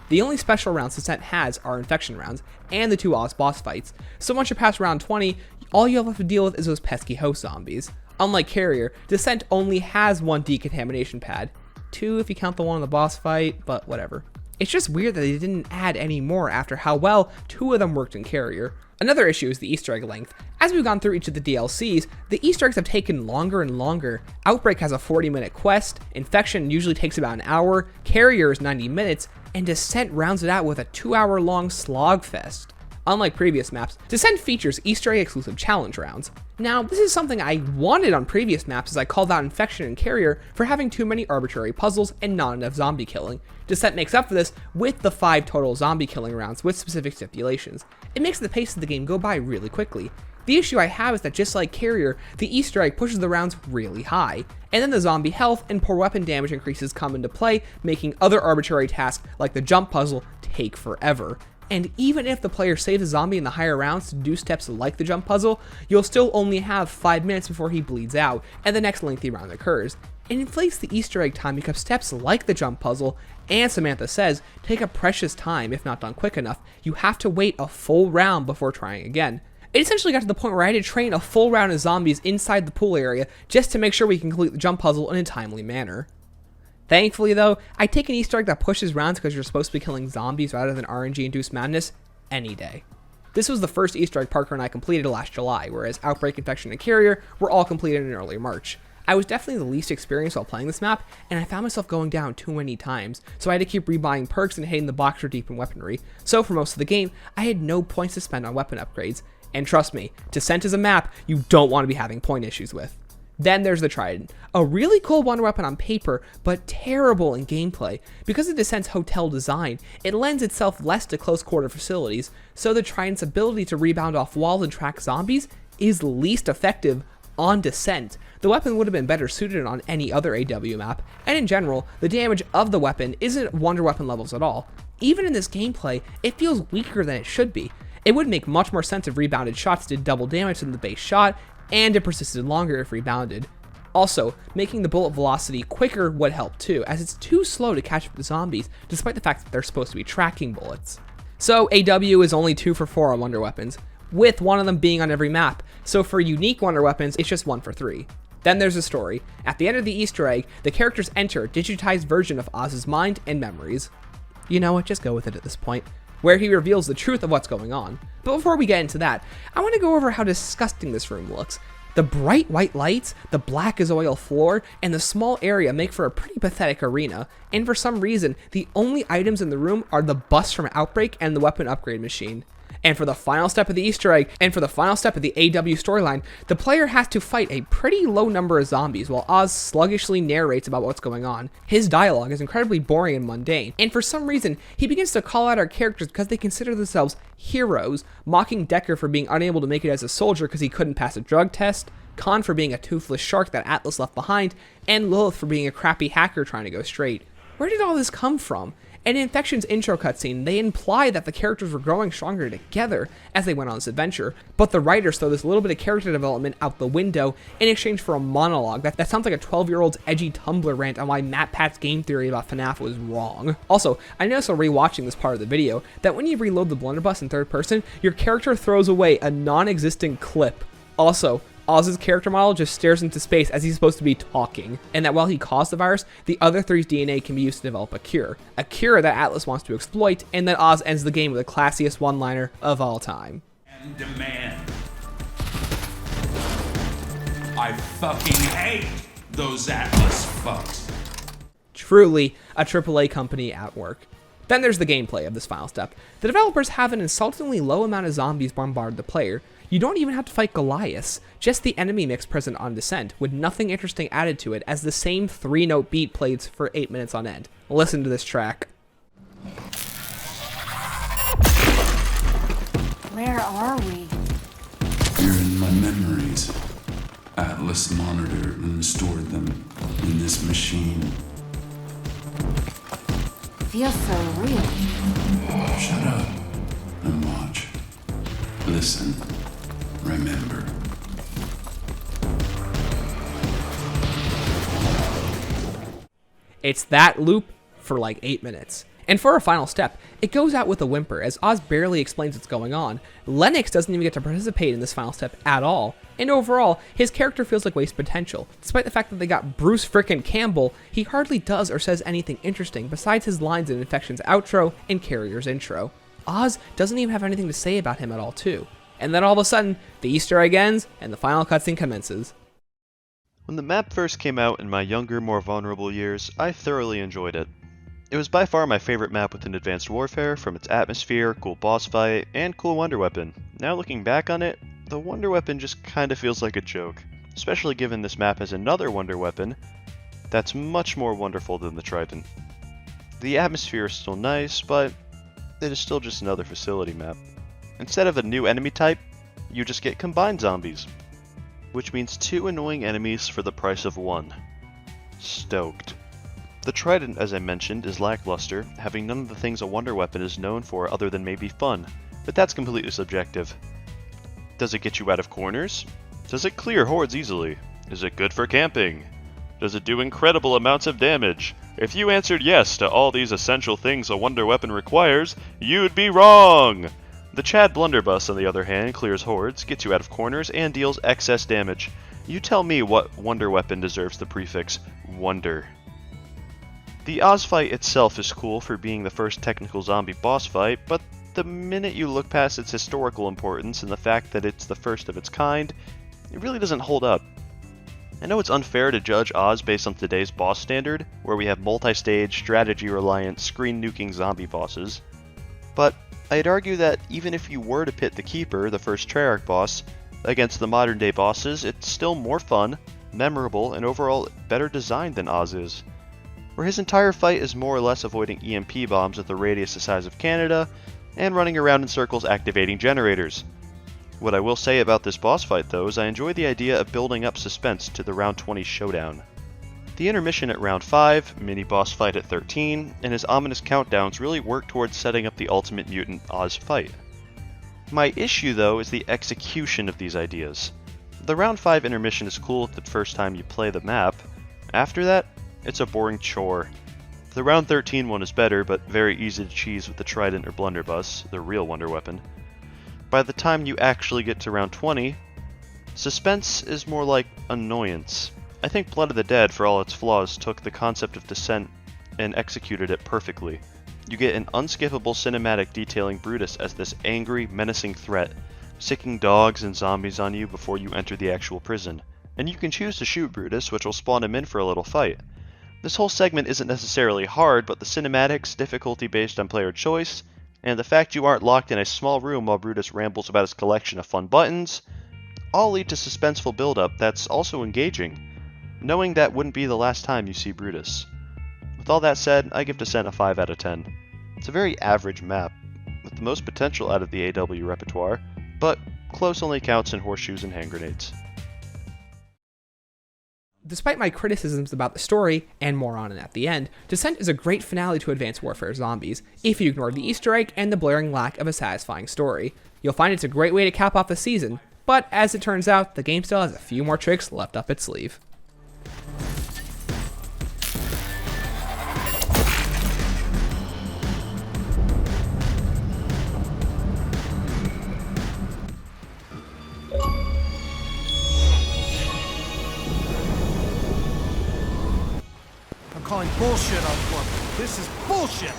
The only special rounds Descent has are infection rounds and the 2 Oz boss fights, so once you're past round 20, all you'll have to deal with is those pesky host zombies. Unlike Carrier, Descent only has 1 decontamination pad. 2 if you count the one in the boss fight, but whatever. It's just weird that they didn't add any more after how well 2 of them worked in Carrier. Another issue is the Easter egg length. As we've gone through each of the DLCs, the Easter eggs have taken longer and longer. Outbreak has a 40-minute quest, Infection usually takes about an hour, Carrier is 90 minutes, and Descent rounds it out with a 2-hour-long slogfest. Unlike previous maps, Descent features Easter egg exclusive challenge rounds. Now, this is something I wanted on previous maps as I called out Infection and Carrier for having too many arbitrary puzzles and not enough zombie killing. Descent makes up for this with the 5 total zombie killing rounds with specific stipulations. It makes the pace of the game go by really quickly. The issue I have is that just like Carrier, the Easter egg pushes the rounds really high, and then the zombie health and poor weapon damage increases come into play, making other arbitrary tasks like the jump puzzle take forever. And even if the player saves a zombie in the higher rounds to do steps like the jump puzzle, you'll still only have 5 minutes before he bleeds out, and the next lengthy round occurs. It inflates the Easter egg time because steps like the jump puzzle, and Samantha says, take a precious time if not done quick enough. You have to wait a full round before trying again. It essentially got to the point where I had to train a full round of zombies inside the pool area just to make sure we can complete the jump puzzle in a timely manner. Thankfully though, I take an Easter egg that pushes rounds because you're supposed to be killing zombies rather than RNG-induced madness any day. This was the first Easter egg Parker and I completed last July, whereas Outbreak, Infection, and Carrier were all completed in early March. I was definitely the least experienced while playing this map, and I found myself going down too many times, so I had to keep rebuying perks and hitting the box for deep in weaponry. So for most of the game, I had no points to spend on weapon upgrades. And trust me, Descent is a map you don't want to be having point issues with. Then there's the Trident, a really cool wonder weapon on paper, but terrible in gameplay. Because of Descent's hotel design, it lends itself less to close quarter facilities, so the Trident's ability to rebound off walls and track zombies is least effective on Descent. The weapon would have been better suited on any other AW map, and in general, the damage of the weapon isn't wonder weapon levels at all. Even in this gameplay, it feels weaker than it should be. It would make much more sense if rebounded shots did double damage than the base shot, and it persisted longer if rebounded. Also, making the bullet velocity quicker would help too, as it's too slow to catch up the zombies, despite the fact that they're supposed to be tracking bullets. So AW is only 2 for 4 on wonder weapons, with one of them being on every map, so for unique wonder weapons, it's just 1 for 3. Then there's the story. At the end of the Easter egg, the characters enter a digitized version of Oz's mind and memories. You know what, just go with it at this point, where he reveals the truth of what's going on. But before we get into that, I want to go over how disgusting this room looks. The bright white lights, the black as oil floor, and the small area make for a pretty pathetic arena, and for some reason, the only items in the room are the bus from Outbreak and the weapon upgrade machine. And for the final step of the Easter egg, and for the final step of the AW storyline, the player has to fight a pretty low number of zombies while Oz sluggishly narrates about what's going on. His dialogue is incredibly boring and mundane, and for some reason, he begins to call out our characters because they consider themselves heroes, mocking Decker for being unable to make it as a soldier because he couldn't pass a drug test, Khan for being a toothless shark that Atlas left behind, and Lilith for being a crappy hacker trying to go straight. Where did all this come from? And in Infection's intro cutscene, they imply that the characters were growing stronger together as they went on this adventure, but the writers throw this little bit of character development out the window in exchange for a monologue that sounds like a 12-year-old's edgy Tumblr rant on why Matt Pat's game theory about FNAF was wrong. Also, I noticed while rewatching this part of the video that when you reload the blunderbuss in third person, your character throws away a non-existent clip. Also, Oz's character model just stares into space as he's supposed to be talking, and that while he caused the virus, the other three's DNA can be used to develop a cure that Atlas wants to exploit, and then Oz ends the game with the classiest one-liner of all time. And demand. I fucking hate those Atlas fucks. Truly a AAA company at work. Then there's the gameplay of this final step. The developers have an insultingly low amount of zombies bombard the player. You don't even have to fight Goliaths, just the enemy mix present on Descent, with nothing interesting added to it as the same 3-note beat plays for 8 minutes on end. Listen to this track. Where are we? You're in my memories. Atlas monitored and stored them in this machine. feels so real. Shut up and watch. Listen. Remember. It's that loop for like 8 minutes. And for our final step, it goes out with a whimper as Oz barely explains what's going on. Lennox doesn't even get to participate in this final step at all. And overall, his character feels like waste potential. Despite the fact that they got Bruce frickin' Campbell, he hardly does or says anything interesting besides his lines in Infection's outro and Carrier's intro. Oz doesn't even have anything to say about him at all too. And then all of a sudden, the Easter egg ends and the final cutscene commences. When the map first came out in my younger, more vulnerable years, I thoroughly enjoyed it. It was by far my favorite map within Advanced Warfare, from its atmosphere, cool boss fight, and cool wonder weapon. Now looking back on it, the wonder weapon just kinda feels like a joke, especially given this map has another wonder weapon that's much more wonderful than the Trident. The atmosphere is still nice, but it is still just another facility map. Instead of a new enemy type, you just get combined zombies, which means 2 annoying enemies for the price of 1. Stoked. The Trident, as I mentioned, is lackluster, having none of the things a wonder weapon is known for other than maybe fun, but that's completely subjective. Does it get you out of corners? Does it clear hordes easily? Is it good for camping? Does it do incredible amounts of damage? If you answered yes to all these essential things a wonder weapon requires, you'd be wrong! The Chad Blunderbuss, on the other hand, clears hordes, gets you out of corners, and deals excess damage. You tell me what wonder weapon deserves the prefix Wonder. The Oz fight itself is cool for being the first technical zombie boss fight, but the minute you look past its historical importance and the fact that it's the first of its kind, it really doesn't hold up. I know it's unfair to judge Oz based on today's boss standard, where we have multi-stage, strategy-reliant, screen-nuking zombie bosses, but I'd argue that even if you were to pit the Keeper, the first Treyarch boss, against the modern-day bosses, it's still more fun, memorable, and overall better designed than Oz is. Where his entire fight is more or less avoiding EMP bombs with a radius the size of Canada, and running around in circles activating generators. What I will say about this boss fight though is I enjoy the idea of building up suspense to the round 20 showdown. The intermission at round 5, mini boss fight at 13, and his ominous countdowns really work towards setting up the ultimate mutant Oz fight. My issue though is the execution of these ideas. The round 5 intermission is cool the first time you play the map. After that, it's a boring chore. The round 13 one is better, but very easy to cheese with the Trident or Blunderbuss, the real wonder weapon. By the time you actually get to round 20, suspense is more like annoyance. I think Blood of the Dead, for all its flaws, took the concept of Descent and executed it perfectly. You get an unskippable cinematic detailing Brutus as this angry, menacing threat, sicking dogs and zombies on you before you enter the actual prison. And you can choose to shoot Brutus, which will spawn him in for a little fight. This whole segment isn't necessarily hard, but the cinematics, difficulty based on player choice, and the fact you aren't locked in a small room while Brutus rambles about his collection of fun buttons, all lead to suspenseful build-up that's also engaging, knowing that wouldn't be the last time you see Brutus. With all that said, I give Descent a 5 out of 10. It's a very average map, with the most potential out of the AW repertoire, but close only counts in horseshoes and hand grenades. Despite my criticisms about the story, and more on it at the end, Descent is a great finale to Advanced Warfare Zombies, if you ignore the Easter egg and the blaring lack of a satisfying story. You'll find it's a great way to cap off the season, but as it turns out, the game still has a few more tricks left up its sleeve. Calling bullshit on corporate. This is bullshit!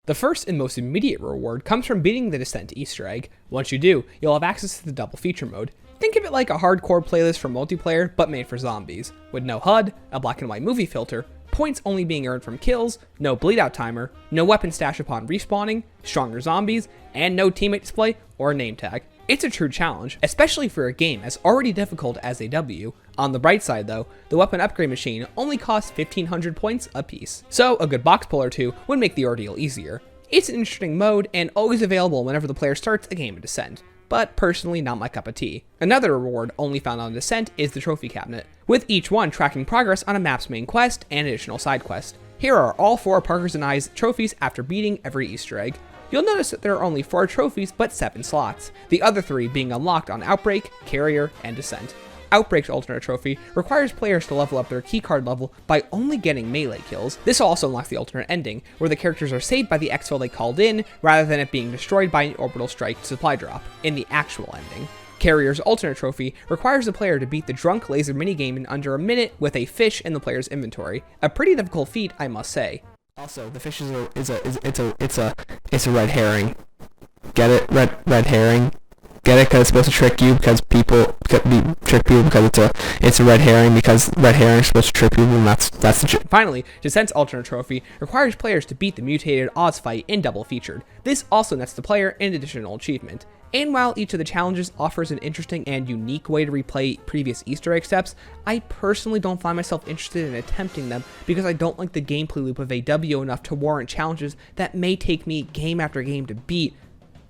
The first and most immediate reward comes from beating the Descent Easter egg. Once you do, you'll have access to the double feature mode. Think of it like a hardcore playlist for multiplayer, but made for zombies. With no HUD, a black and white movie filter, points only being earned from kills, no bleed out timer, no weapon stash upon respawning, stronger zombies, and no teammate display or name tag. It's a true challenge, especially for a game as already difficult as AW. On the bright side though, the weapon upgrade machine only costs 1500 points a piece, so a good box pull or two would make the ordeal easier. It's an interesting mode and always available whenever the player starts a game of Descent, but personally not my cup of tea. Another reward only found on Descent is the trophy cabinet, with each one tracking progress on a map's main quest and additional side quest. Here are all 4 Parker's and I's trophies after beating every Easter egg. You'll notice that there are only 4 trophies but 7 slots, the other 3 being unlocked on Outbreak, Carrier, and Descent. Outbreak's alternate trophy requires players to level up their keycard level by only getting melee kills. This also unlocks the alternate ending, where the characters are saved by the exfil they called in, rather than it being destroyed by an orbital strike supply drop, in the actual ending. Carrier's alternate trophy requires the player to beat the drunk laser minigame in under a minute with a fish in the player's inventory. A pretty difficult feat, I must say. Also, the fish is a red herring. Get it? Red herring. Get it? Because it's supposed to trick you. Because trick people because it's a red herring. Because red herring is supposed to trick people, and that's the Finally, Descent's alternate trophy requires players to beat the mutated Oz fight in double featured. This also nets the player an additional achievement. And while each of the challenges offers an interesting and unique way to replay previous Easter egg steps, I personally don't find myself interested in attempting them because I don't like the gameplay loop of AW enough to warrant challenges that may take me game after game to beat,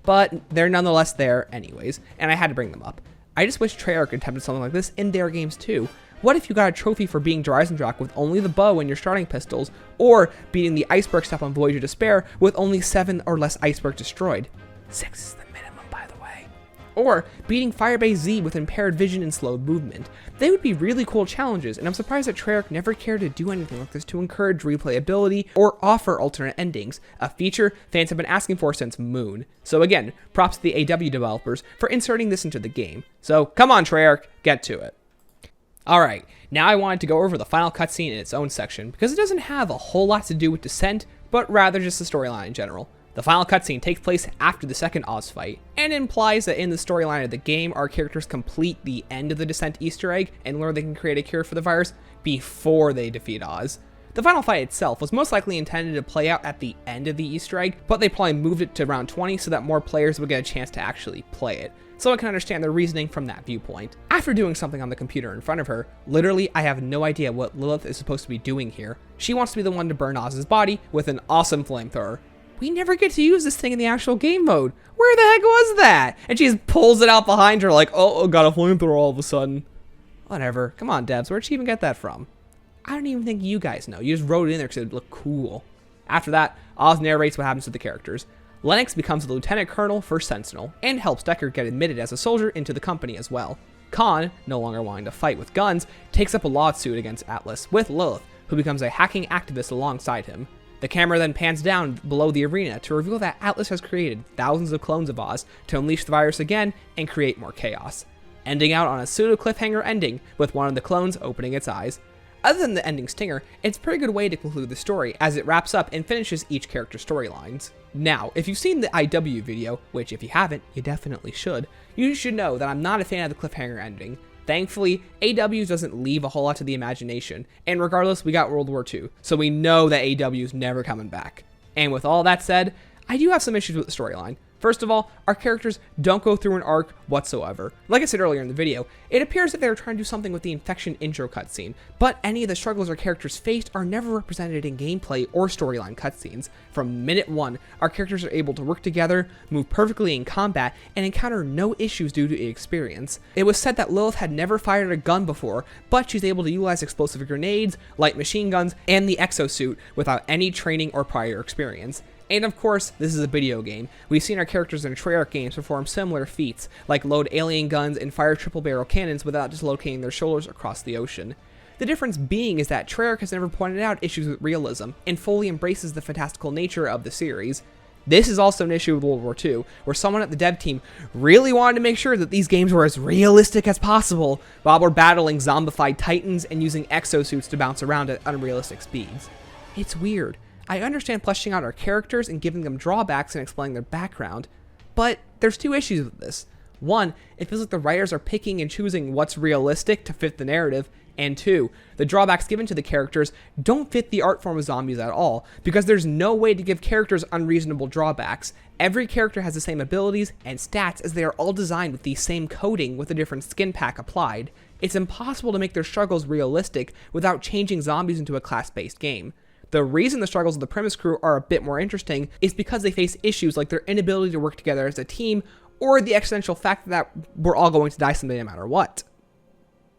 but they're nonetheless there anyways, and I had to bring them up. I just wish Treyarch attempted something like this in their games too. What if you got a trophy for beating Dreisendrach with only the bow and your starting pistols, or beating the iceberg step on Voyage of Despair with only 7 or less icebergs destroyed? 6 is the minimum, by the way. Or beating Firebase Z with impaired vision and slowed movement. They would be really cool challenges, and I'm surprised that Treyarch never cared to do anything like this to encourage replayability or offer alternate endings, a feature fans have been asking for since Moon. So again, props to the AW developers for inserting this into the game. So come on Treyarch, get to it. Alright, now I wanted to go over the final cutscene in its own section, because it doesn't have a whole lot to do with Descent, but rather just the storyline in general. The final cutscene takes place after the second Oz fight, and implies that in the storyline of the game, our characters complete the end of the Descent Easter egg and learn they can create a cure for the virus before they defeat Oz. The final fight itself was most likely intended to play out at the end of the Easter egg, but they probably moved it to round 20 so that more players would get a chance to actually play it. So I can understand their reasoning from that viewpoint. After doing something on the computer in front of her, literally I have no idea what Lilith is supposed to be doing here. She wants to be the one to burn Oz's body with an awesome flamethrower. We never get to use this thing in the actual game mode. Where the heck was that? And she just pulls it out behind her like, oh, got a flamethrower all of a sudden. Whatever. Come on, devs. Where'd she even get that from? I don't even think you guys know. You just wrote it in there because it looked cool. After that, Oz narrates what happens to the characters. Lennox becomes a lieutenant colonel for Sentinel, and helps Deckard get admitted as a soldier into the company as well. Khan, no longer wanting to fight with guns, takes up a lawsuit against Atlas with Lilith, who becomes a hacking activist alongside him. The camera then pans down below the arena to reveal that Atlas has created thousands of clones of Oz to unleash the virus again and create more chaos, ending out on a pseudo cliffhanger ending with one of the clones opening its eyes. Other than the ending stinger, it's a pretty good way to conclude the story as it wraps up and finishes each character's storylines. Now, if you've seen the IW video, which if you haven't, you definitely should, you should know that I'm not a fan of the cliffhanger ending. Thankfully, AW doesn't leave a whole lot to the imagination, and regardless, we got World War II, so we know that AW's never coming back. And with all that said, I do have some issues with the storyline. First of all, our characters don't go through an arc whatsoever. Like I said earlier in the video, it appears that they were trying to do something with the infection intro cutscene, but any of the struggles our characters faced are never represented in gameplay or storyline cutscenes. From minute 1, our characters are able to work together, move perfectly in combat, and encounter no issues due to experience. It was said that Lilith had never fired a gun before, but she's able to utilize explosive grenades, light machine guns, and the exosuit without any training or prior experience. And of course, this is a video game. We've seen our characters in Treyarch games perform similar feats, like load alien guns and fire triple barrel cannons without dislocating their shoulders across the ocean. The difference being is that Treyarch has never pointed out issues with realism, and fully embraces the fantastical nature of the series. This is also an issue with World War II, where someone at the dev team really wanted to make sure that these games were as realistic as possible, while we're battling zombified titans and using exosuits to bounce around at unrealistic speeds. It's weird. I understand fleshing out our characters and giving them drawbacks and explaining their background, but there's two issues with this. 1, it feels like the writers are picking and choosing what's realistic to fit the narrative, and 2, the drawbacks given to the characters don't fit the art form of zombies at all, because there's no way to give characters unreasonable drawbacks. Every character has the same abilities and stats as they are all designed with the same coding with a different skin pack applied. It's impossible to make their struggles realistic without changing zombies into a class-based game. The reason the struggles of the Premise crew are a bit more interesting is because they face issues like their inability to work together as a team, or the existential fact that we're all going to die someday no matter what.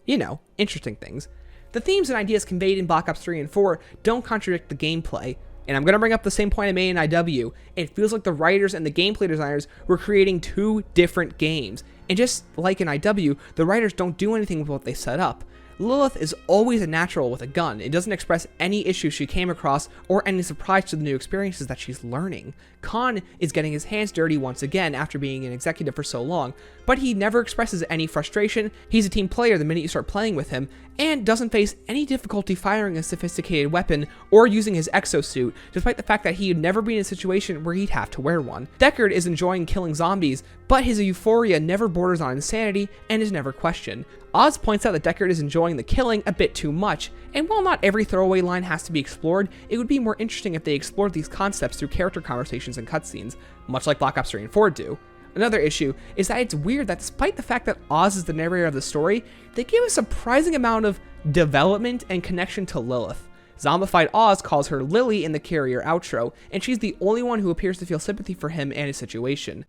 You know, interesting things. The themes and ideas conveyed in Black Ops 3 and 4 don't contradict the gameplay, and I'm going to bring up the same point I made in IW. It feels like the writers and the gameplay designers were creating two different games, and just like in IW, the writers don't do anything with what they set up. Lilith is always a natural with a gun. It doesn't express any issues she came across or any surprise to the new experiences that she's learning. Khan is getting his hands dirty once again after being an executive for so long, but he never expresses any frustration. He's a team player the minute you start playing with him, and doesn't face any difficulty firing a sophisticated weapon or using his exosuit, despite the fact that he would never be in a situation where he'd have to wear one. Deckard is enjoying killing zombies, but his euphoria never borders on insanity and is never questioned. Oz points out that Deckard is enjoying the killing a bit too much, and while not every throwaway line has to be explored, it would be more interesting if they explored these concepts through character conversations and cutscenes, much like Black Ops 3 and 4 do. Another issue is that it's weird that despite the fact that Oz is the narrator of the story, they give a surprising amount of development and connection to Lilith. Zombified Oz calls her Lily in the Carrier outro, and she's the only one who appears to feel sympathy for him and his situation.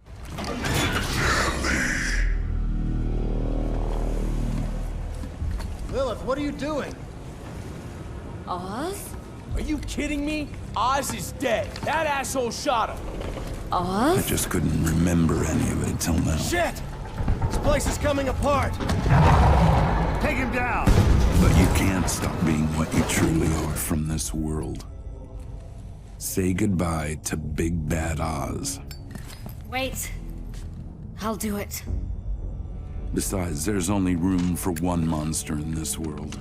Lilith, what are you doing? Oz? Are you kidding me? Oz is dead. That asshole shot him. I Oz? just couldn't remember any of it till now. Shit! This place is coming apart. Take him down. But you can't stop being what you truly are from this world. Say goodbye to Big Bad Oz. Wait. I'll do it. Besides, there's only room for one monster in this world.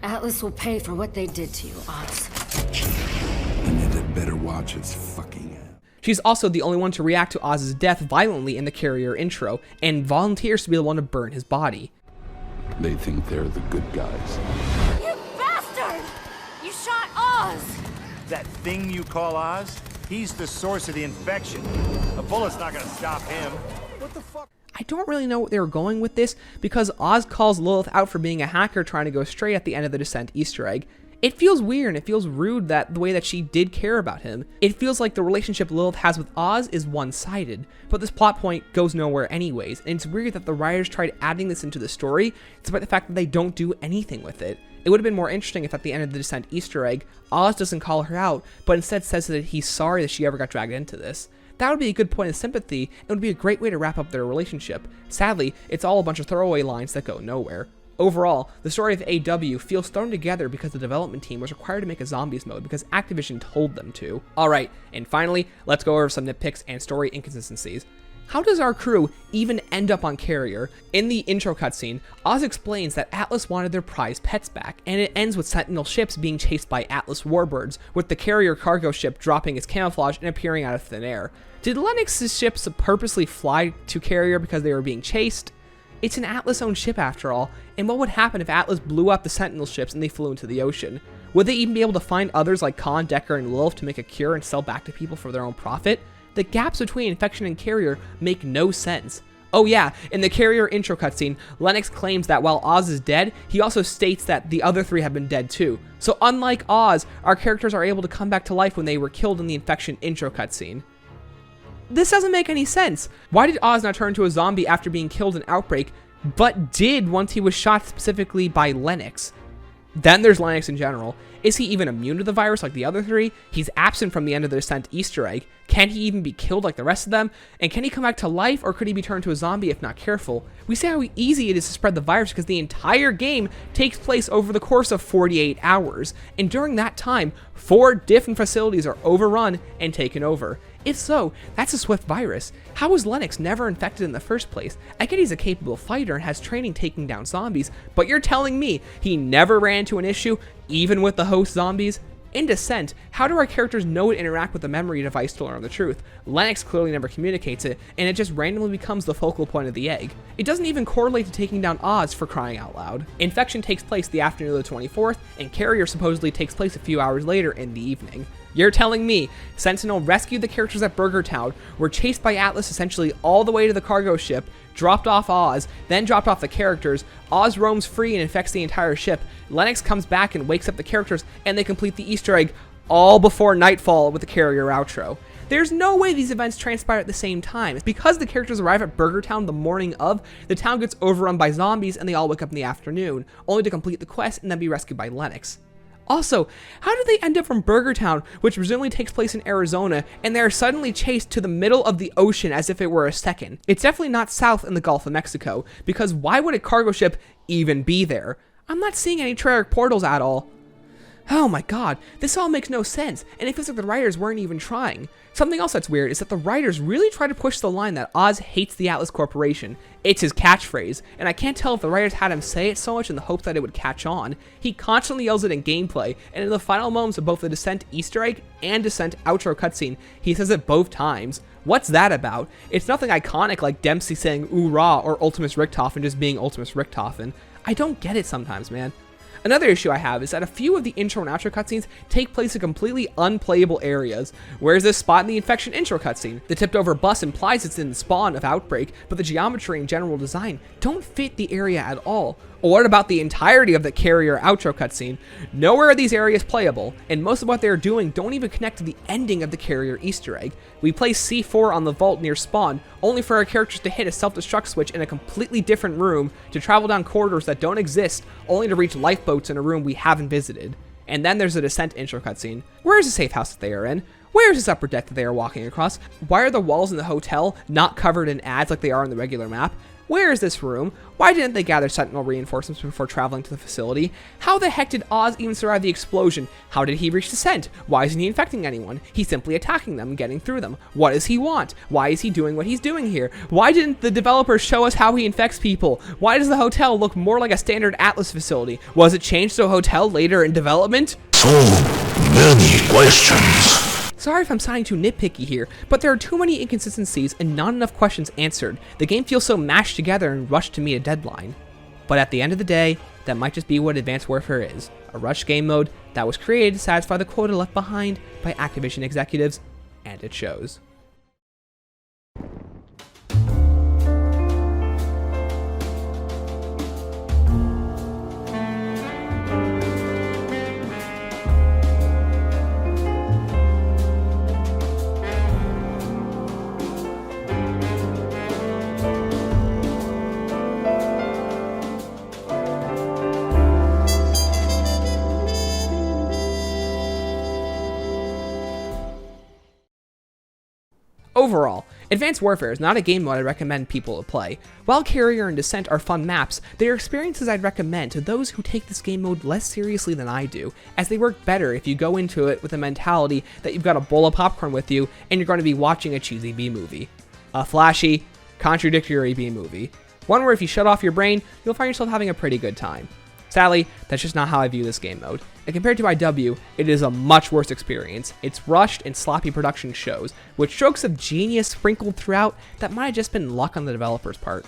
Atlas will pay for what they did to you, Oz. And it had better watch its fucking head. She's also the only one to react to Oz's death violently in the Carrier intro, and volunteers to be the one to burn his body. They think they're the good guys. You bastard! You shot Oz! That thing you call Oz? He's the source of the infection. A bullet's not gonna stop him. What the fuck? I don't really know what they were going with this, because Oz calls Lilith out for being a hacker trying to go straight at the end of the Descent Easter egg. It feels weird and it feels rude that the way that she did care about him. It feels like the relationship Lilith has with Oz is one-sided, but this plot point goes nowhere anyways, and it's weird that the writers tried adding this into the story, despite the fact that they don't do anything with it. It would have been more interesting if at the end of the Descent Easter egg, Oz doesn't call her out, but instead says that he's sorry that she ever got dragged into this. That would be a good point of sympathy, and would be a great way to wrap up their relationship. Sadly, it's all a bunch of throwaway lines that go nowhere. Overall, the story of AW feels thrown together because the development team was required to make a zombies mode because Activision told them to. Alright, and finally, let's go over some nitpicks and story inconsistencies. How does our crew even end up on Carrier? In the intro cutscene, Oz explains that Atlas wanted their prized pets back, and it ends with Sentinel ships being chased by Atlas warbirds, with the Carrier cargo ship dropping its camouflage and appearing out of thin air. Did Lennox's ships purposely fly to Carrier because they were being chased? It's an Atlas-owned ship after all, and what would happen if Atlas blew up the Sentinel ships and they flew into the ocean? Would they even be able to find others like Khan, Deckard, and Lilith to make a cure and sell back to people for their own profit? The gaps between Infection and Carrier make no sense. Oh yeah, in the Carrier intro cutscene, Lennox claims that while Oz is dead, he also states that the other three have been dead too. So unlike Oz, our characters are able to come back to life when they were killed in the Infection intro cutscene. This doesn't make any sense. Why did Oz not turn into a zombie after being killed in Outbreak, but did once he was shot specifically by Lennox? Then there's Lennox in general. Is he even immune to the virus like the other three? He's absent from the end of the Descent Easter egg. Can he even be killed like the rest of them? And can he come back to life, or could he be turned to a zombie if not careful? We see how easy it is to spread the virus because the entire game takes place over the course of 48 hours. And during that time, 4 different facilities are overrun and taken over. If so, that's a swift virus. How was Lennox never infected in the first place? I get he's a capable fighter and has training taking down zombies, but you're telling me he never ran into an issue, even with the host zombies? In Descent, how do our characters know to interact with the memory device to learn the truth? Lennox clearly never communicates it, and it just randomly becomes the focal point of the egg. It doesn't even correlate to taking down Oz, for crying out loud. Infection takes place the afternoon of the 24th, and Carrier supposedly takes place a few hours later in the evening. You're telling me Sentinel rescued the characters at Burger Town, were chased by Atlas essentially all the way to the cargo ship, dropped off Oz, then dropped off the characters, Oz roams free and infects the entire ship, Lennox comes back and wakes up the characters, and they complete the Easter egg all before nightfall with the Carrier outro. There's no way these events transpire at the same time. It's because the characters arrive at Burger Town the morning of, the town gets overrun by zombies and they all wake up in the afternoon, only to complete the quest and then be rescued by Lennox. Also, how did they end up from Burger Town, which presumably takes place in Arizona, and they are suddenly chased to the middle of the ocean as if it were a second? It's definitely not south in the Gulf of Mexico, because why would a cargo ship even be there? I'm not seeing any Treyarch portals at all. Oh my god, this all makes no sense, and it feels like the writers weren't even trying. Something else that's weird is that the writers really try to push the line that Oz hates the Atlas Corporation. It's his catchphrase, and I can't tell if the writers had him say it so much in the hope that it would catch on. He constantly yells it in gameplay, and in the final moments of both the Descent Easter egg and Descent outro cutscene, he says it both times. What's that about? It's nothing iconic like Dempsey saying "Oorah" or Ultimus Richthofen just being Ultimus Richthofen. I don't get it sometimes, man. Another issue I have is that a few of the intro and outro cutscenes take place in completely unplayable areas. Where's this spot in the Infection intro cutscene? The tipped over bus implies it's in the spawn of Outbreak, but the geometry and general design don't fit the area at all. Or what about the entirety of the Carrier outro cutscene? Nowhere are these areas playable, and most of what they're doing don't even connect to the ending of the Carrier Easter egg. We place C4 on the vault near spawn, only for our characters to hit a self-destruct switch in a completely different room, to travel down corridors that don't exist, only to reach lifeboats in a room we haven't visited. And then there's a Descent intro cutscene. Where is the safe house that they are in? Where is this upper deck that they are walking across? Why are the walls in the hotel not covered in ads like they are in the regular map? Where is this room? Why didn't they gather Sentinel reinforcements before traveling to the facility? How the heck did Oz even survive the explosion? How did he reach Descent? Why isn't he infecting anyone? He's simply attacking them and getting through them. What does he want? Why is he doing what he's doing here? Why didn't the developers show us how he infects people? Why does the hotel look more like a standard Atlas facility? Was it changed to a hotel later in development? So many questions. Sorry if I'm sounding too nitpicky here, but there are too many inconsistencies and not enough questions answered. The game feels so mashed together and rushed to meet a deadline. But at the end of the day, that might just be what Advanced Warfare is. A rushed game mode that was created to satisfy the quota left behind by Activision executives, and it shows. Overall, Advanced Warfare is not a game mode I recommend people to play. While Carrier and Descent are fun maps, they are experiences I'd recommend to those who take this game mode less seriously than I do, as they work better if you go into it with a mentality that you've got a bowl of popcorn with you and you're going to be watching a cheesy B-movie. A flashy, contradictory B-movie. One where if you shut off your brain, you'll find yourself having a pretty good time. Sadly, that's just not how I view this game mode. And compared to IW, it is a much worse experience. Its rushed and sloppy production shows, with strokes of genius sprinkled throughout that might have just been luck on the developer's part.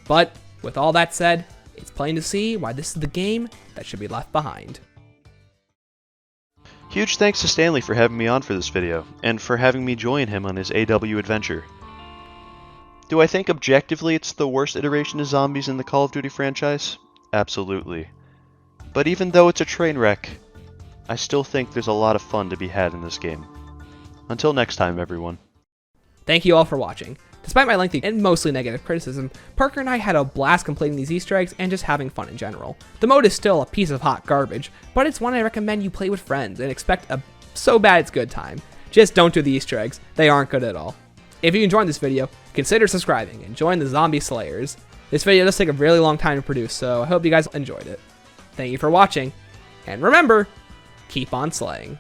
But, with all that said, it's plain to see why this is the game that should be left behind. Huge thanks to Stanley for having me on for this video, and for having me join him on his AW adventure. Do I think objectively it's the worst iteration of zombies in the Call of Duty franchise? Absolutely. But even though it's a train wreck, I still think there's a lot of fun to be had in this game. Until next time, everyone. Thank you all for watching. Despite my lengthy and mostly negative criticism, Parker and I had a blast completing these Easter eggs and just having fun in general. The mode is still a piece of hot garbage, but it's one I recommend you play with friends and expect a so bad it's good time. Just don't do the Easter eggs, they aren't good at all. If you enjoyed this video, consider subscribing and join the Zombie Slayers. This video does take a really long time to produce, so I hope you guys enjoyed it. Thank you for watching, and remember, keep on slaying.